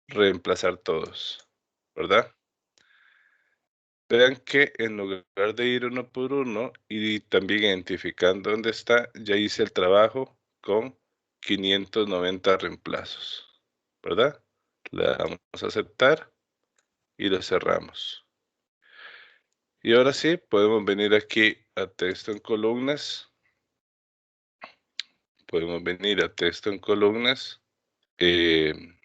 reemplazar todos, ¿verdad? Vean que en lugar de ir uno por uno y también identificando dónde está, ya hice el trabajo con 590 reemplazos, ¿verdad? Le damos a aceptar y lo cerramos. Y ahora sí, podemos venir aquí a texto en columnas. Podemos venir a texto en columnas. Le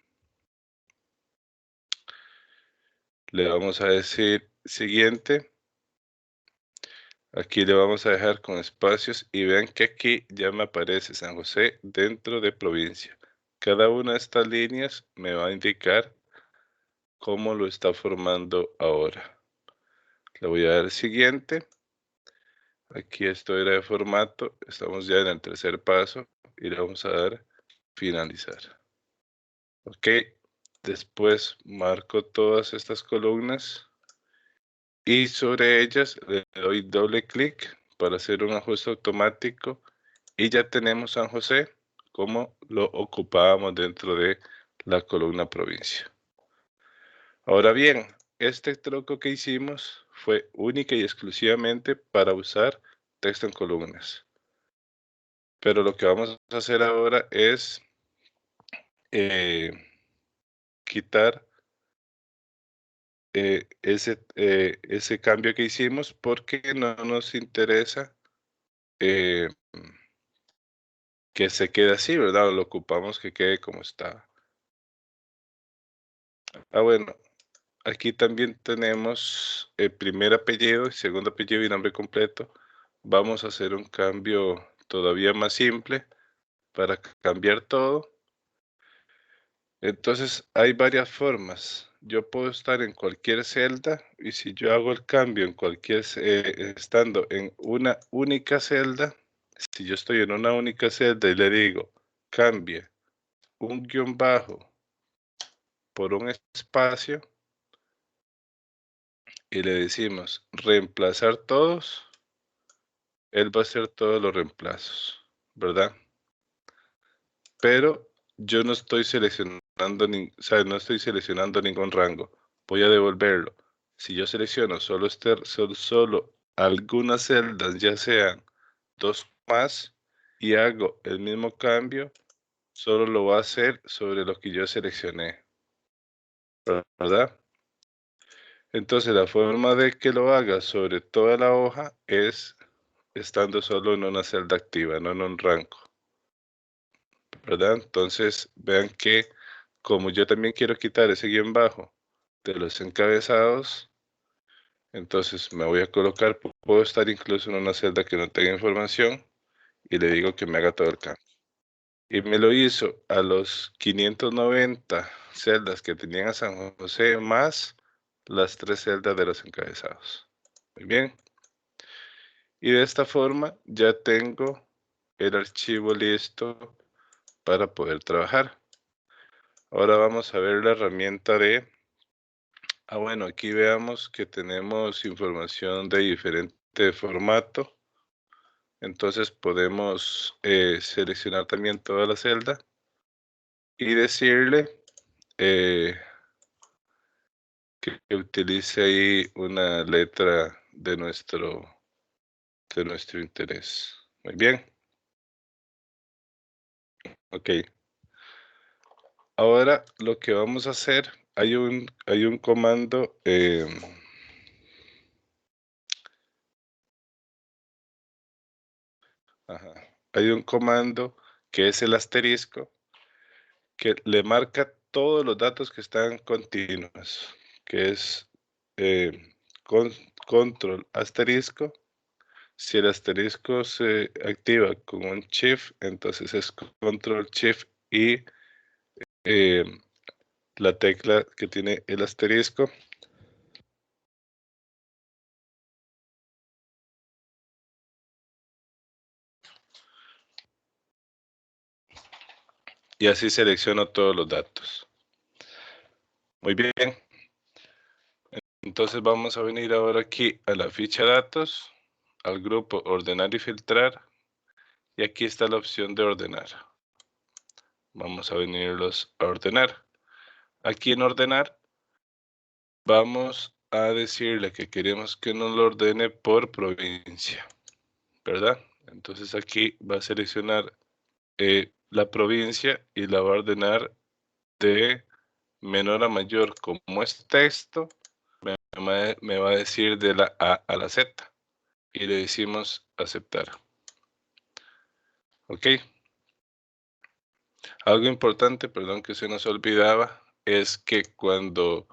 vamos a decir siguiente. Aquí le vamos a dejar con espacios y vean que aquí ya me aparece San José dentro de provincia. Cada una de estas líneas me va a indicar cómo lo está formando ahora. Le voy a dar siguiente. Aquí esto era de formato. Estamos ya en el tercer paso y le vamos a dar finalizar. Ok. Después marco todas estas columnas y sobre ellas le doy doble clic para hacer un ajuste automático y ya tenemos San José como lo ocupábamos dentro de la columna provincia. Ahora bien, este truco que hicimos fue única y exclusivamente para usar texto en columnas. Pero lo que vamos a hacer ahora es quitar ese cambio que hicimos porque no nos interesa eh, que se quede así, ¿verdad? Lo ocupamos que quede como está. Bueno, aquí también tenemos el primer apellido, segundo apellido y nombre completo. Vamos a hacer un cambio todavía más simple para cambiar todo. Entonces hay varias formas. Yo puedo estar en cualquier celda y si yo hago el cambio en estando en una única celda, si yo estoy en una única celda y le digo cambie un guión bajo por un espacio y le decimos reemplazar todos, él va a hacer todos los reemplazos, ¿verdad? Pero yo no estoy seleccionando, o sea, no estoy seleccionando ningún rango. Voy a devolverlo. Si yo selecciono solo algunas celdas, ya sean dos más, y hago el mismo cambio, solo lo va a hacer sobre lo que yo seleccioné, ¿verdad? Entonces la forma de que lo haga sobre toda la hoja es estando solo en una celda activa, no en un rango, ¿verdad? Entonces vean que como yo también quiero quitar ese guión bajo de los encabezados, entonces me voy a colocar, puedo estar incluso en una celda que no tenga información y le digo que me haga todo el cambio. Y me lo hizo a los 590 celdas que tenían a San José más las 3 celdas de los encabezados. Muy bien. Y de esta forma ya tengo el archivo listo para poder trabajar. Ahora vamos a ver la herramienta de bueno, aquí veamos que tenemos información de diferente formato. Entonces podemos seleccionar también toda la celda y decirle que utilice ahí una letra de nuestro interés. Muy bien. Ok. Ahora lo que vamos a hacer, hay un comando. Ajá. Hay un comando que es el asterisco que le marca todos los datos que están continuos, que es eh, con, control asterisco. Si el asterisco se activa con un shift, entonces es control shift y eh, la tecla que tiene el asterisco. Y así selecciono todos los datos. Muy bien. Entonces vamos a venir ahora aquí a la ficha datos, al grupo ordenar y filtrar. Y aquí está la opción de ordenar. Vamos a venirlos a ordenar. Aquí en ordenar vamos a decirle que queremos que nos lo ordene por provincia, ¿verdad? Entonces aquí va a seleccionar la provincia y la va a ordenar de menor a mayor. Como es texto, me va a decir de la A a la Z. Y le decimos aceptar. ¿Ok? Algo importante, perdón que se nos olvidaba, es que cuando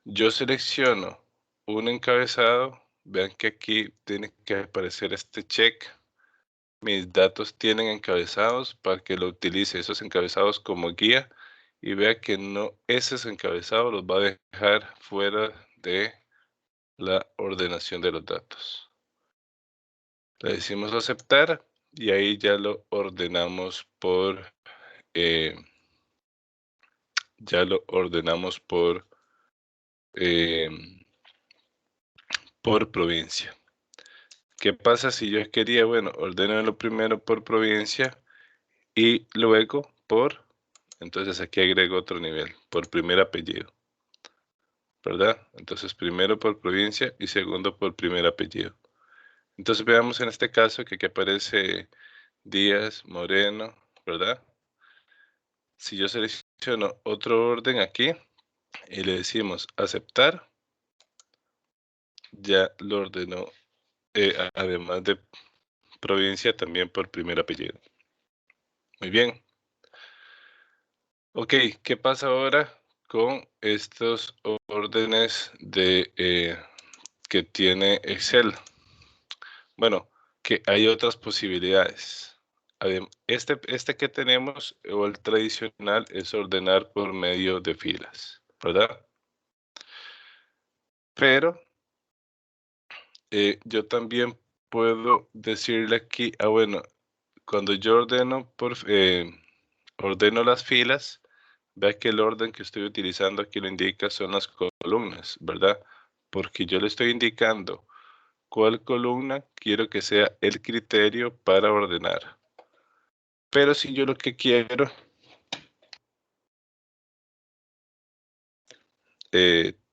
yo selecciono un encabezado, vean que aquí tiene que aparecer este check. Mis datos tienen encabezados para que lo utilice esos encabezados como guía y vea que no, esos encabezados los va a dejar fuera de la ordenación de los datos. Le decimos aceptar y ahí ya lo ordenamos eh, ya lo ordenamos eh, por provincia. ¿Qué pasa si yo quería, bueno, ordénalo primero por provincia y luego entonces aquí agrego otro nivel, por primer apellido, ¿verdad? Entonces primero por provincia y segundo por primer apellido. Entonces veamos en este caso que aquí aparece Díaz, Moreno, ¿verdad? Si yo selecciono otro orden aquí y le decimos aceptar, ya lo ordenó, además de provincia, también por primer apellido. Muy bien. Ok, ¿qué pasa ahora con estos órdenes que tiene Excel? Bueno, que hay otras posibilidades. Este que tenemos, o el tradicional, es ordenar por medio de filas, ¿verdad? Pero yo también puedo decirle aquí, bueno, cuando yo ordeno las filas, vea que el orden que estoy utilizando aquí lo indica son las columnas, ¿verdad? Porque yo le estoy indicando cuál columna quiero que sea el criterio para ordenar. Pero si yo lo que quiero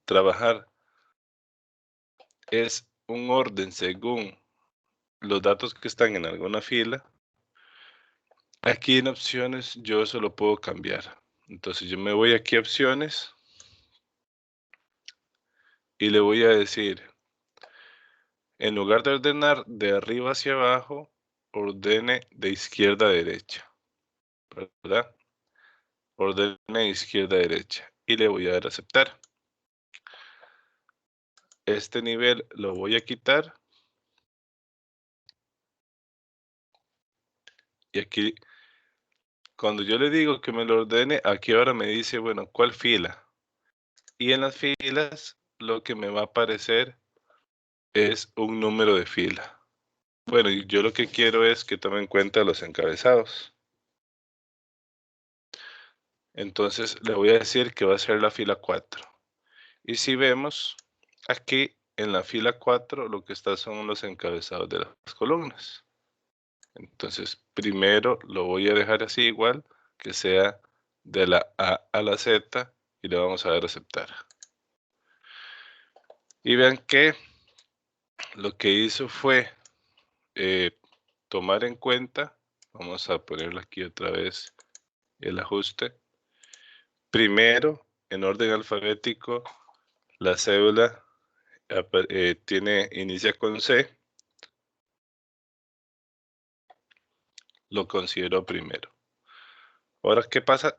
trabajar es un orden según los datos que están en alguna fila, aquí en opciones yo eso lo puedo cambiar. Entonces yo me voy aquí a opciones y le voy a decir, en lugar de ordenar de arriba hacia abajo, ordene de izquierda a derecha, ¿verdad? Ordene de izquierda a derecha y le voy a dar a aceptar. Este nivel lo voy a quitar y aquí cuando yo le digo que me lo ordene, aquí ahora me dice, bueno, ¿cuál fila? Y en las filas lo que me va a aparecer es un número de fila. Bueno, y yo lo que quiero es que tome en cuenta los encabezados. Entonces le voy a decir que va a ser la fila 4. Y si vemos, aquí en la fila 4 lo que está son los encabezados de las columnas. Entonces primero lo voy a dejar así igual, que sea de la A a la Z y le vamos a dar a aceptar. Y vean que lo que hizo fue tomar en cuenta, vamos a ponerlo aquí otra vez, el ajuste. Primero, en orden alfabético, la cédula inicia con C, lo considero primero. Ahora, ¿qué pasa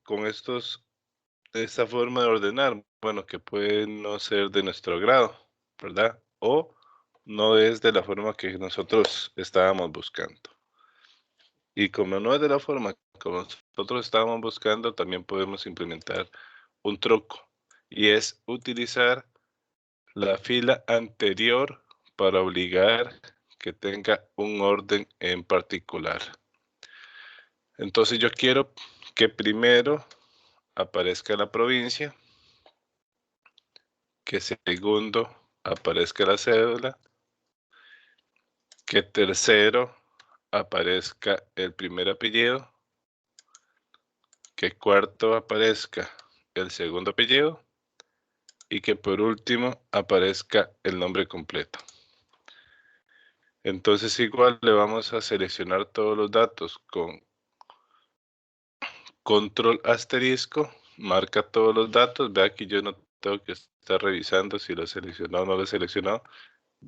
con esta forma de ordenar? Bueno, que puede no ser de nuestro grado, ¿verdad? O no es de la forma que nosotros estábamos buscando. Y como no es de la forma que nosotros estábamos buscando, también podemos implementar un truco. Y es utilizar la fila anterior para obligar que tenga un orden en particular. Entonces yo quiero que primero aparezca la provincia, que segundo aparezca la cédula, que tercero aparezca el primer apellido, que cuarto aparezca el segundo apellido y que por último aparezca el nombre completo. Entonces igual le vamos a seleccionar todos los datos con control asterisco, marca todos los datos, vea que yo no tengo que está revisando si lo seleccionó o no lo seleccionó.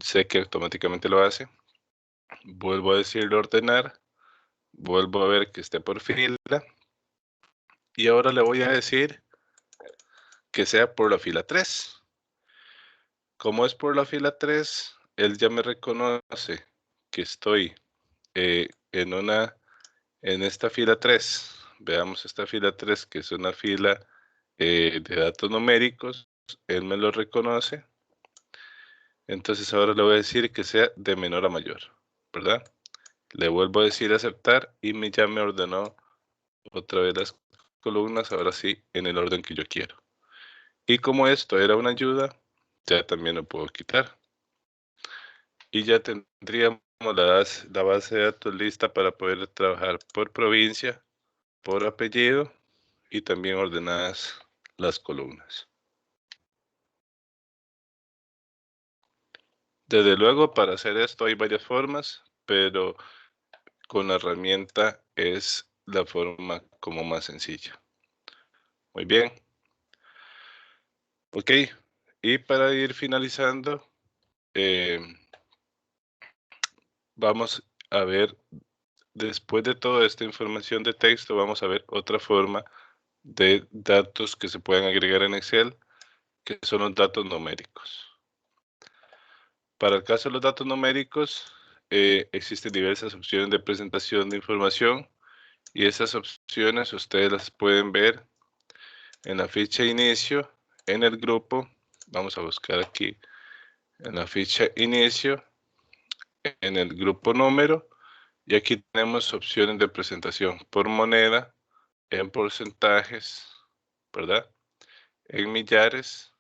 Sé que automáticamente lo hace. Vuelvo a decirle ordenar. Vuelvo a ver que esté por fila. Y ahora le voy a decir que sea por la fila 3. Como es por la fila 3, él ya me reconoce que estoy en esta fila 3. Veamos esta fila 3, que es una fila de datos numéricos. Él me lo reconoce. Entonces ahora le voy a decir que sea de menor a mayor, ¿verdad? Le vuelvo a decir aceptar y ya me ordenó otra vez las columnas, ahora sí, en el orden que yo quiero. Y como esto era una ayuda, ya también lo puedo quitar. Y ya tendríamos la base de datos lista para poder trabajar por provincia, por apellido y también ordenadas las columnas. Desde luego, para hacer esto hay varias formas, pero con la herramienta es la forma como más sencilla. Muy bien. Ok. Y para ir finalizando, vamos a ver, después de toda esta información de texto, vamos a ver otra forma de datos que se pueden agregar en Excel, que son los datos numéricos. Para el caso de los datos numéricos, existen diversas opciones de presentación de información y esas opciones ustedes las pueden ver en la ficha inicio, en el grupo. Vamos a buscar aquí en la ficha inicio, en el grupo número, y aquí tenemos opciones de presentación por moneda, en porcentajes, ¿verdad? En millares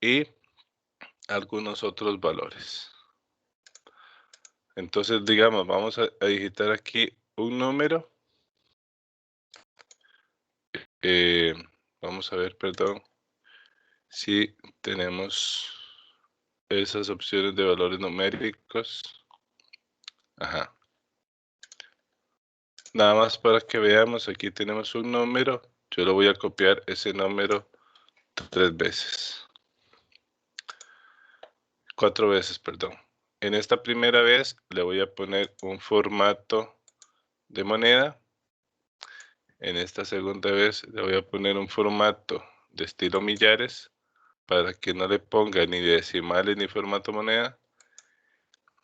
y algunos otros valores. Entonces, digamos, vamos a digitar aquí un número. Vamos a ver, perdón, si tenemos esas opciones de valores numéricos. Ajá. Nada más para que veamos, aquí tenemos un número. Yo lo voy a copiar ese número 3 veces. 4 veces, perdón. En esta primera vez le voy a poner un formato de moneda. En esta segunda vez le voy a poner un formato de estilo millares para que no le ponga ni decimales ni formato moneda.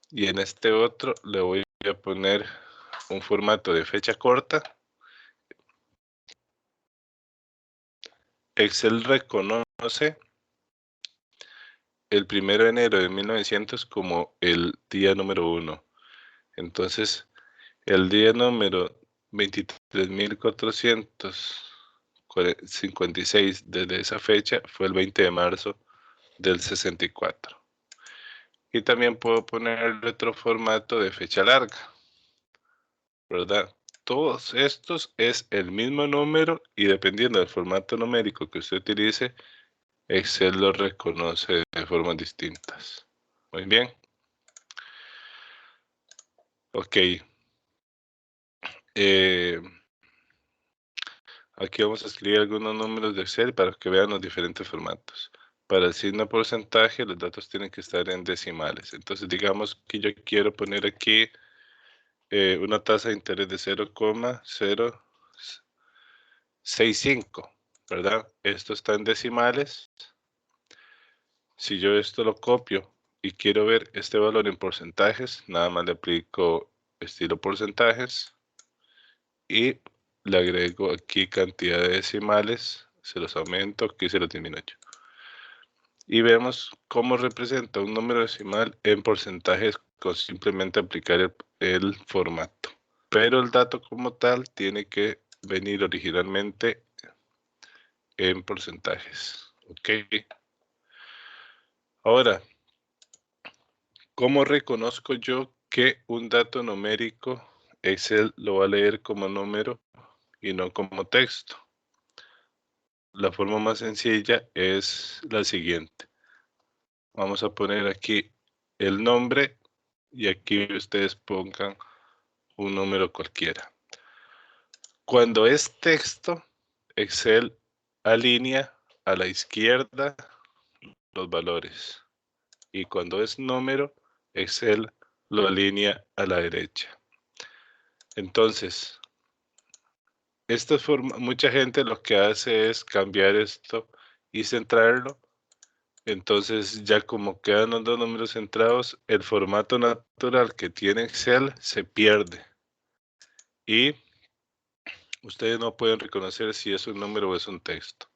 Y en este otro le voy a poner un formato de fecha corta. Excel reconoce el 1 de enero de 1900 como el día número 1. Entonces, el día número 23.456 desde esa fecha fue el 20 de marzo del 64. Y también puedo poner otro formato de fecha larga, ¿verdad? Todos estos es el mismo número y dependiendo del formato numérico que usted utilice, Excel lo reconoce de formas distintas. Muy bien. Ok. Aquí vamos a escribir algunos números de Excel para que vean los diferentes formatos. Para el signo porcentaje, los datos tienen que estar en decimales. Entonces, digamos que yo quiero poner aquí una tasa de interés de 0,065, ¿verdad? Esto está en decimales. Si yo esto lo copio y quiero ver este valor en porcentajes, nada más le aplico estilo porcentajes y le agrego aquí cantidad de decimales, se los aumento, aquí se los disminuyo. Y vemos cómo representa un número decimal en porcentajes con simplemente aplicar el formato. Pero el dato como tal tiene que venir originalmente en porcentajes. Ok. Ahora, ¿cómo reconozco yo que un dato numérico Excel lo va a leer como número y no como texto? La forma más sencilla es la siguiente. Vamos a poner aquí el nombre y aquí ustedes pongan un número cualquiera. Cuando es texto, Excel alinea a la izquierda los valores. Y cuando es número, Excel lo alinea a la derecha. Entonces, esta forma, mucha gente lo que hace es cambiar esto y centrarlo. Entonces, ya como quedan los dos números centrados, el formato natural que tiene Excel se pierde. Y ustedes no pueden reconocer si es un número o es un texto.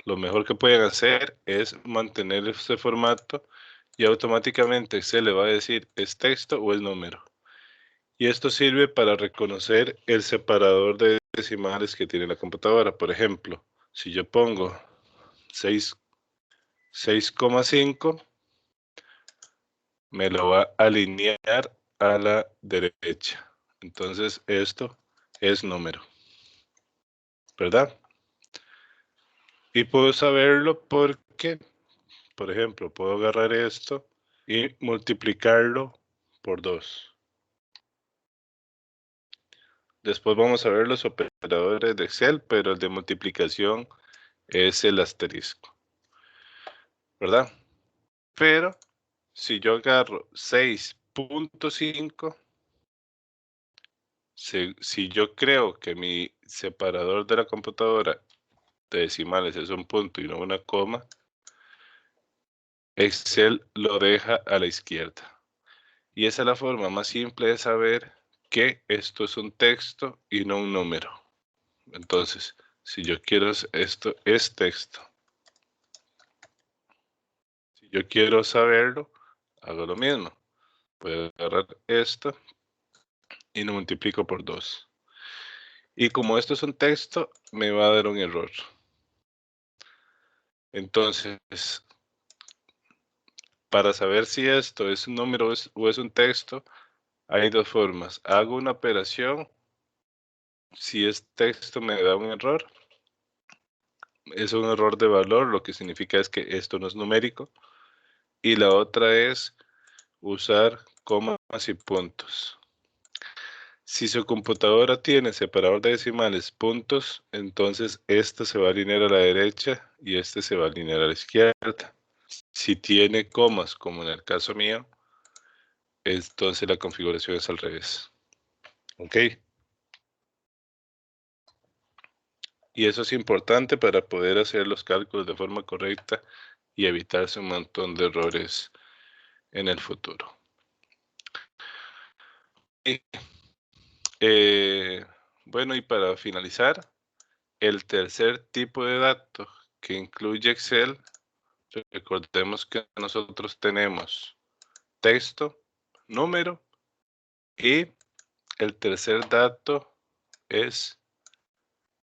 Lo mejor que pueden hacer es mantener ese formato y automáticamente Excel le va a decir es texto o es número. Y esto sirve para reconocer el separador de decimales que tiene la computadora. Por ejemplo, si yo pongo 6,5, me lo va a alinear a la derecha. Entonces esto es número, ¿verdad? Y puedo saberlo porque, por ejemplo, puedo agarrar esto y multiplicarlo por 2. Después vamos a ver los operadores de Excel, pero el de multiplicación es el asterisco, ¿verdad? Pero si yo agarro 6,5, si yo creo que mi separador de la computadora de decimales es un punto y no una coma, Excel lo deja a la izquierda. Y esa es la forma más simple de saber que esto es un texto y no un número. Entonces, si yo quiero esto es texto. Si yo quiero saberlo, hago lo mismo. Voy a agarrar esto y lo multiplico por 2. Y como esto es un texto, me va a dar un error. Entonces, para saber si esto es un número o es un texto, hay dos formas. Hago una operación. Si es texto me da un error. Es un error de valor, lo que significa es que esto no es numérico. Y la otra es usar comas y puntos. Si su computadora tiene separador de decimales puntos, entonces este se va a alinear a la derecha y este se va a alinear a la izquierda. Si tiene comas, como en el caso mío, entonces la configuración es al revés. ¿Ok? Y eso es importante para poder hacer los cálculos de forma correcta y evitarse un montón de errores en el futuro. Y, bueno, y para finalizar, el tercer tipo de datos que incluye Excel, recordemos que nosotros tenemos texto, número y el tercer dato es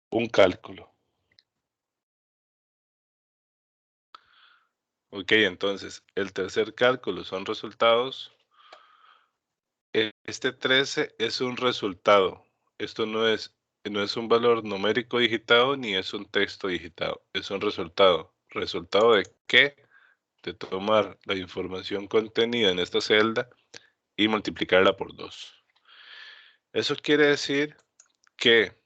un cálculo. Ok, entonces el tercer cálculo son resultados. Este 13 es un resultado. Esto no es un valor numérico digitado ni es un texto digitado. Es un resultado. ¿Resultado de qué? De tomar la información contenida en esta celda y multiplicarla por 2. Eso quiere decir que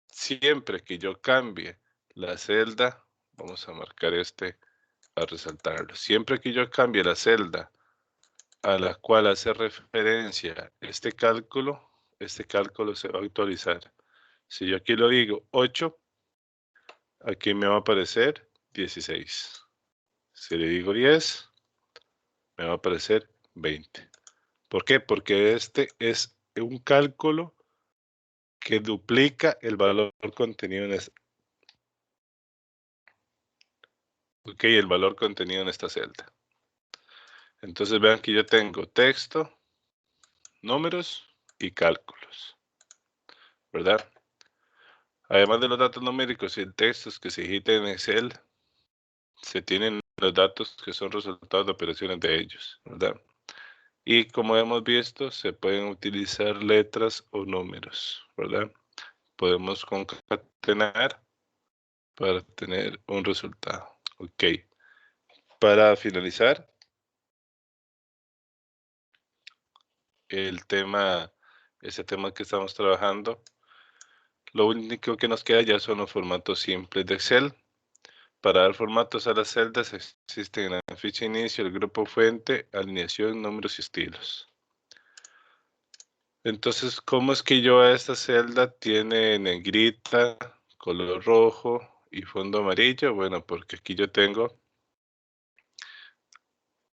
siempre que yo cambie la celda, vamos a marcar a resaltarlo. Siempre que yo cambie la celda a la cual hace referencia este cálculo se va a actualizar. Si yo aquí lo digo 8, aquí me va a aparecer 16. Si le digo 10, me va a aparecer 20. ¿Por qué? Porque este es un cálculo que duplica el valor contenido en el valor contenido en esta celda. Entonces vean que yo tengo texto, números y cálculos, ¿verdad? Además de los datos numéricos y textos que se digitan en Excel, se tienen los datos que son resultados de operaciones de ellos, ¿verdad? Y como hemos visto, se pueden utilizar letras o números, ¿verdad? Podemos concatenar para tener un resultado. Ok. Para finalizar, ese tema que estamos trabajando, lo único que nos queda ya son los formatos simples de Excel. Para dar formatos a las celdas existen en la ficha inicio, el grupo fuente, alineación, números y estilos. Entonces, ¿cómo es que yo a esta celda tiene negrita, color rojo y fondo amarillo? Bueno, porque aquí yo tengo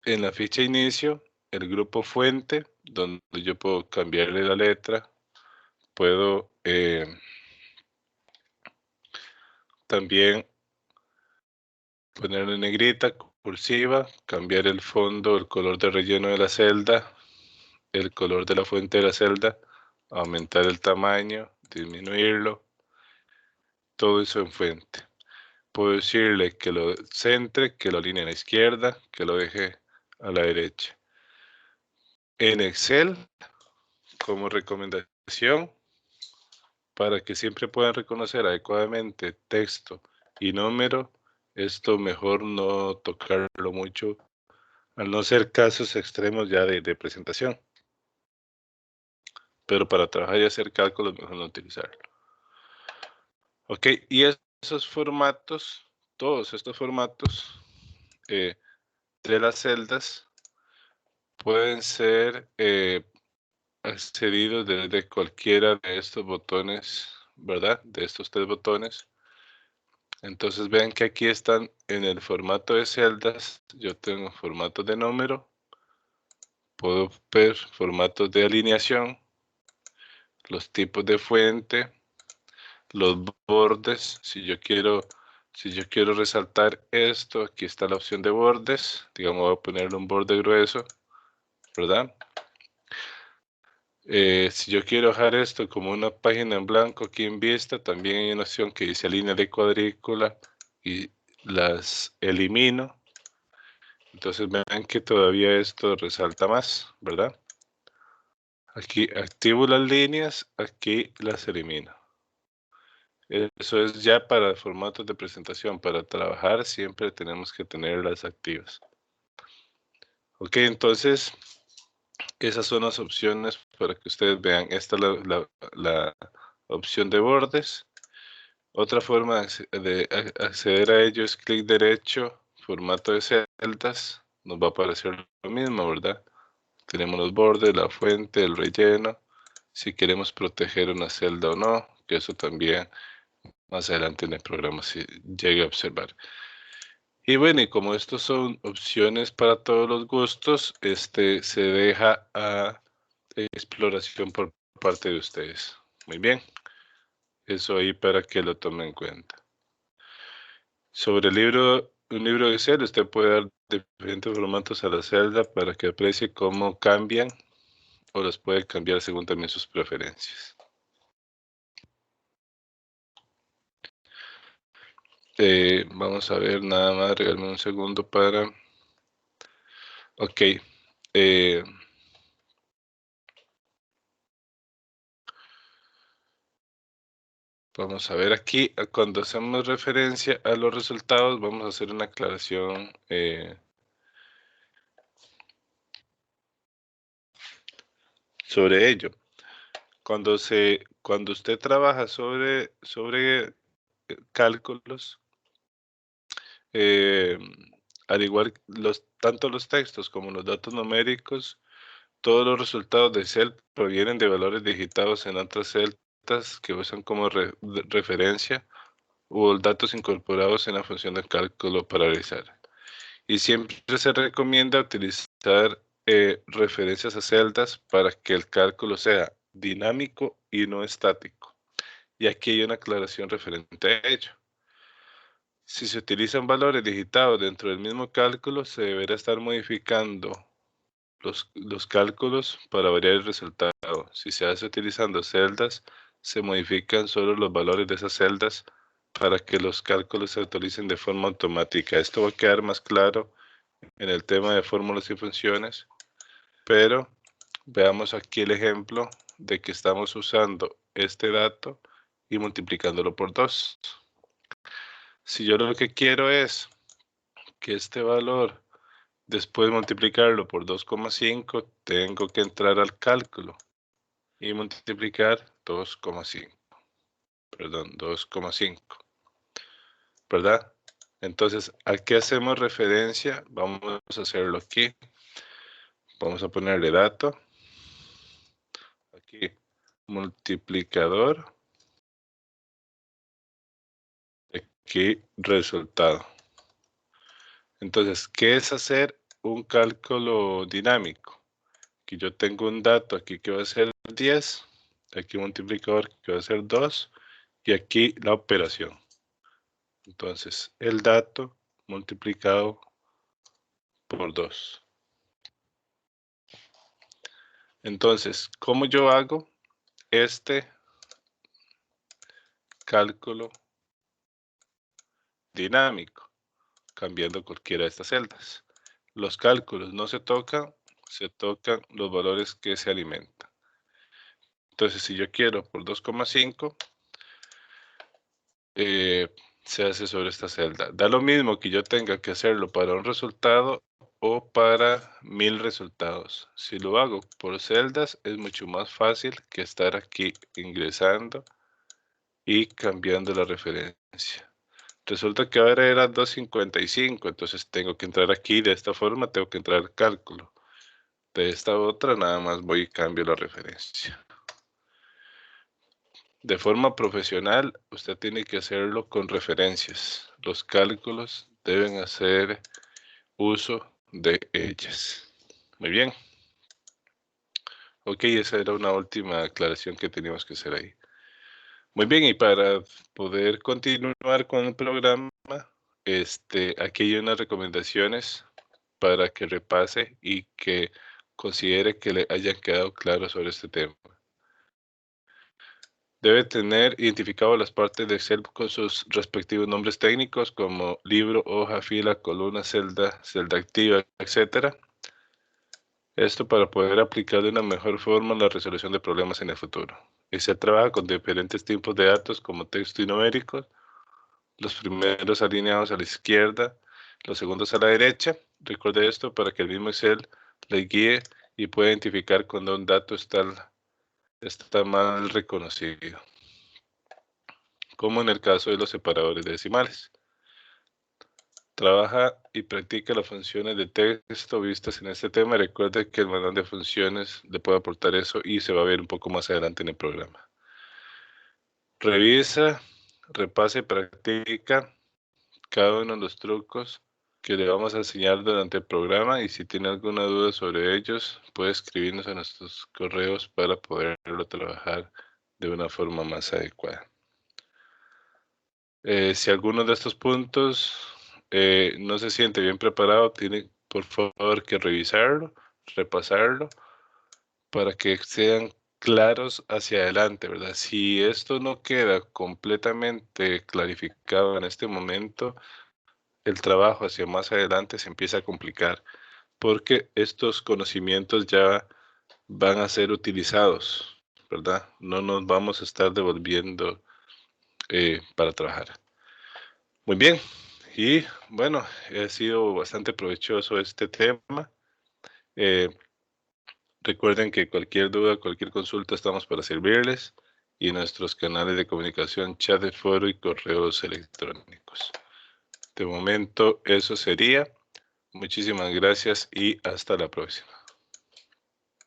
en la ficha inicio el grupo fuente, donde yo puedo cambiarle la letra, puedo también ponerle negrita, cursiva, cambiar el fondo, el color de relleno de la celda, el color de la fuente de la celda, aumentar el tamaño, disminuirlo, todo eso en fuente. Puedo decirle que lo centre, que lo alinee a la izquierda, que lo deje a la derecha. En Excel, como recomendación, para que siempre puedan reconocer adecuadamente texto y número, esto mejor no tocarlo mucho, al no ser casos extremos ya de presentación. Pero para trabajar y hacer cálculos, mejor no utilizarlo. Ok, y esos formatos, todos estos formatos de las celdas pueden ser accedidos desde cualquiera de estos botones, ¿verdad? De estos tres botones. Entonces vean que aquí están en el formato de celdas. Yo tengo formatos de número, puedo ver formatos de alineación, los tipos de fuente, los bordes. Si yo quiero resaltar esto, aquí está la opción de bordes. Digamos, voy a ponerle un borde grueso, ¿verdad? Si yo quiero dejar esto como una página en blanco aquí en vista, también hay una opción que dice línea de cuadrícula y las elimino. Entonces vean que todavía esto resalta más, ¿verdad? Aquí activo las líneas, aquí las elimino. Eso es ya para formatos de presentación. Para trabajar siempre tenemos que tenerlas activas. Ok, entonces esas son las opciones para que ustedes vean. Esta es la opción de bordes. Otra forma de acceder a ello es clic derecho, formato de celdas. Nos va a aparecer lo mismo, ¿verdad? Tenemos los bordes, la fuente, el relleno. Si queremos proteger una celda o no, que eso también más adelante en el programa se llegue a observar. Y bueno, y como estos son opciones para todos los gustos, se deja a exploración por parte de ustedes. Muy bien, eso ahí para que lo tomen en cuenta. Sobre un libro de Excel, usted puede dar diferentes formatos a la celda para que aprecie cómo cambian o los puede cambiar según también sus preferencias. Vamos a ver, nada más, regálame un segundo para... Ok. eh, Vamos a ver aquí, cuando hacemos referencia a los resultados, vamos a hacer una aclaración sobre ello. Cuando usted trabaja sobre cálculos, eh, al igual tanto los textos como los datos numéricos, todos los resultados de Excel provienen de valores digitados en otras celdas que usan como referencia o datos incorporados en la función de cálculo para realizar. Y siempre se recomienda utilizar referencias a celdas para que el cálculo sea dinámico y no estático. Y aquí hay una aclaración referente a ello. Si se utilizan valores digitados dentro del mismo cálculo, se deberá estar modificando los cálculos para variar el resultado. Si se hace utilizando celdas, se modifican solo los valores de esas celdas para que los cálculos se actualicen de forma automática. Esto va a quedar más claro en el tema de fórmulas y funciones, pero veamos aquí el ejemplo de que estamos usando este dato y multiplicándolo por 2. Si yo lo que quiero es que este valor, después de multiplicarlo por 2,5, tengo que entrar al cálculo y multiplicar 2,5, perdón, 2,5, ¿verdad? Entonces, ¿a qué hacemos referencia? Vamos a hacerlo aquí. Vamos a ponerle dato. Aquí, multiplicador. Aquí, resultado. Entonces, ¿qué es hacer un cálculo dinámico? Que yo tengo un dato aquí que va a ser 10, aquí un multiplicador que va a ser 2 y aquí la operación. Entonces, el dato multiplicado por 2. Entonces, ¿cómo yo hago este cálculo dinámico? Cambiando cualquiera de estas celdas. Los cálculos no se tocan los valores que se alimentan. Entonces, si yo quiero por 2,5, se hace sobre esta celda. Da lo mismo que yo tenga que hacerlo para un resultado o para 1000 resultados. Si lo hago por celdas, es mucho más fácil que estar aquí ingresando y cambiando la referencia. Resulta que ahora era 255, entonces tengo que entrar aquí de esta forma, tengo que entrar al cálculo. De esta otra nada más voy y cambio la referencia. De forma profesional, usted tiene que hacerlo con referencias. Los cálculos deben hacer uso de ellas. Muy bien. Ok, esa era una última aclaración que teníamos que hacer ahí. Muy bien, y para poder continuar con el programa, aquí hay unas recomendaciones para que repase y que considere que le hayan quedado claro sobre este tema. Debe tener identificado las partes de Excel con sus respectivos nombres técnicos como libro, hoja, fila, columna, celda, celda activa, etc. Esto para poder aplicar de una mejor forma la resolución de problemas en el futuro. Excel trabaja con diferentes tipos de datos como texto y numéricos, los primeros alineados a la izquierda, los segundos a la derecha. Recuerde esto para que el mismo Excel le guíe y pueda identificar cuando un dato está mal reconocido, como en el caso de los separadores decimales. Trabaja y practica las funciones de texto vistas en este tema. Recuerde que el manual de funciones le puede aportar eso y se va a ver un poco más adelante en el programa. Revisa, repasa y practica cada uno de los trucos que le vamos a enseñar durante el programa, y si tiene alguna duda sobre ellos, puede escribirnos a nuestros correos para poderlo trabajar de una forma más adecuada. Si alguno de estos puntos no se siente bien preparado, tiene por favor que revisarlo, repasarlo, para que sean claros hacia adelante, ¿verdad? Si esto no queda completamente clarificado en este momento, el trabajo hacia más adelante se empieza a complicar, porque estos conocimientos ya van a ser utilizados, ¿verdad? No nos vamos a estar devolviendo para trabajar. Muy bien, y bueno, ha sido bastante provechoso este tema. Eh, Recuerden que cualquier duda, cualquier consulta, estamos para servirles, y nuestros canales de comunicación, chat de foro y correos electrónicos. De momento, eso sería. Muchísimas gracias y hasta la próxima.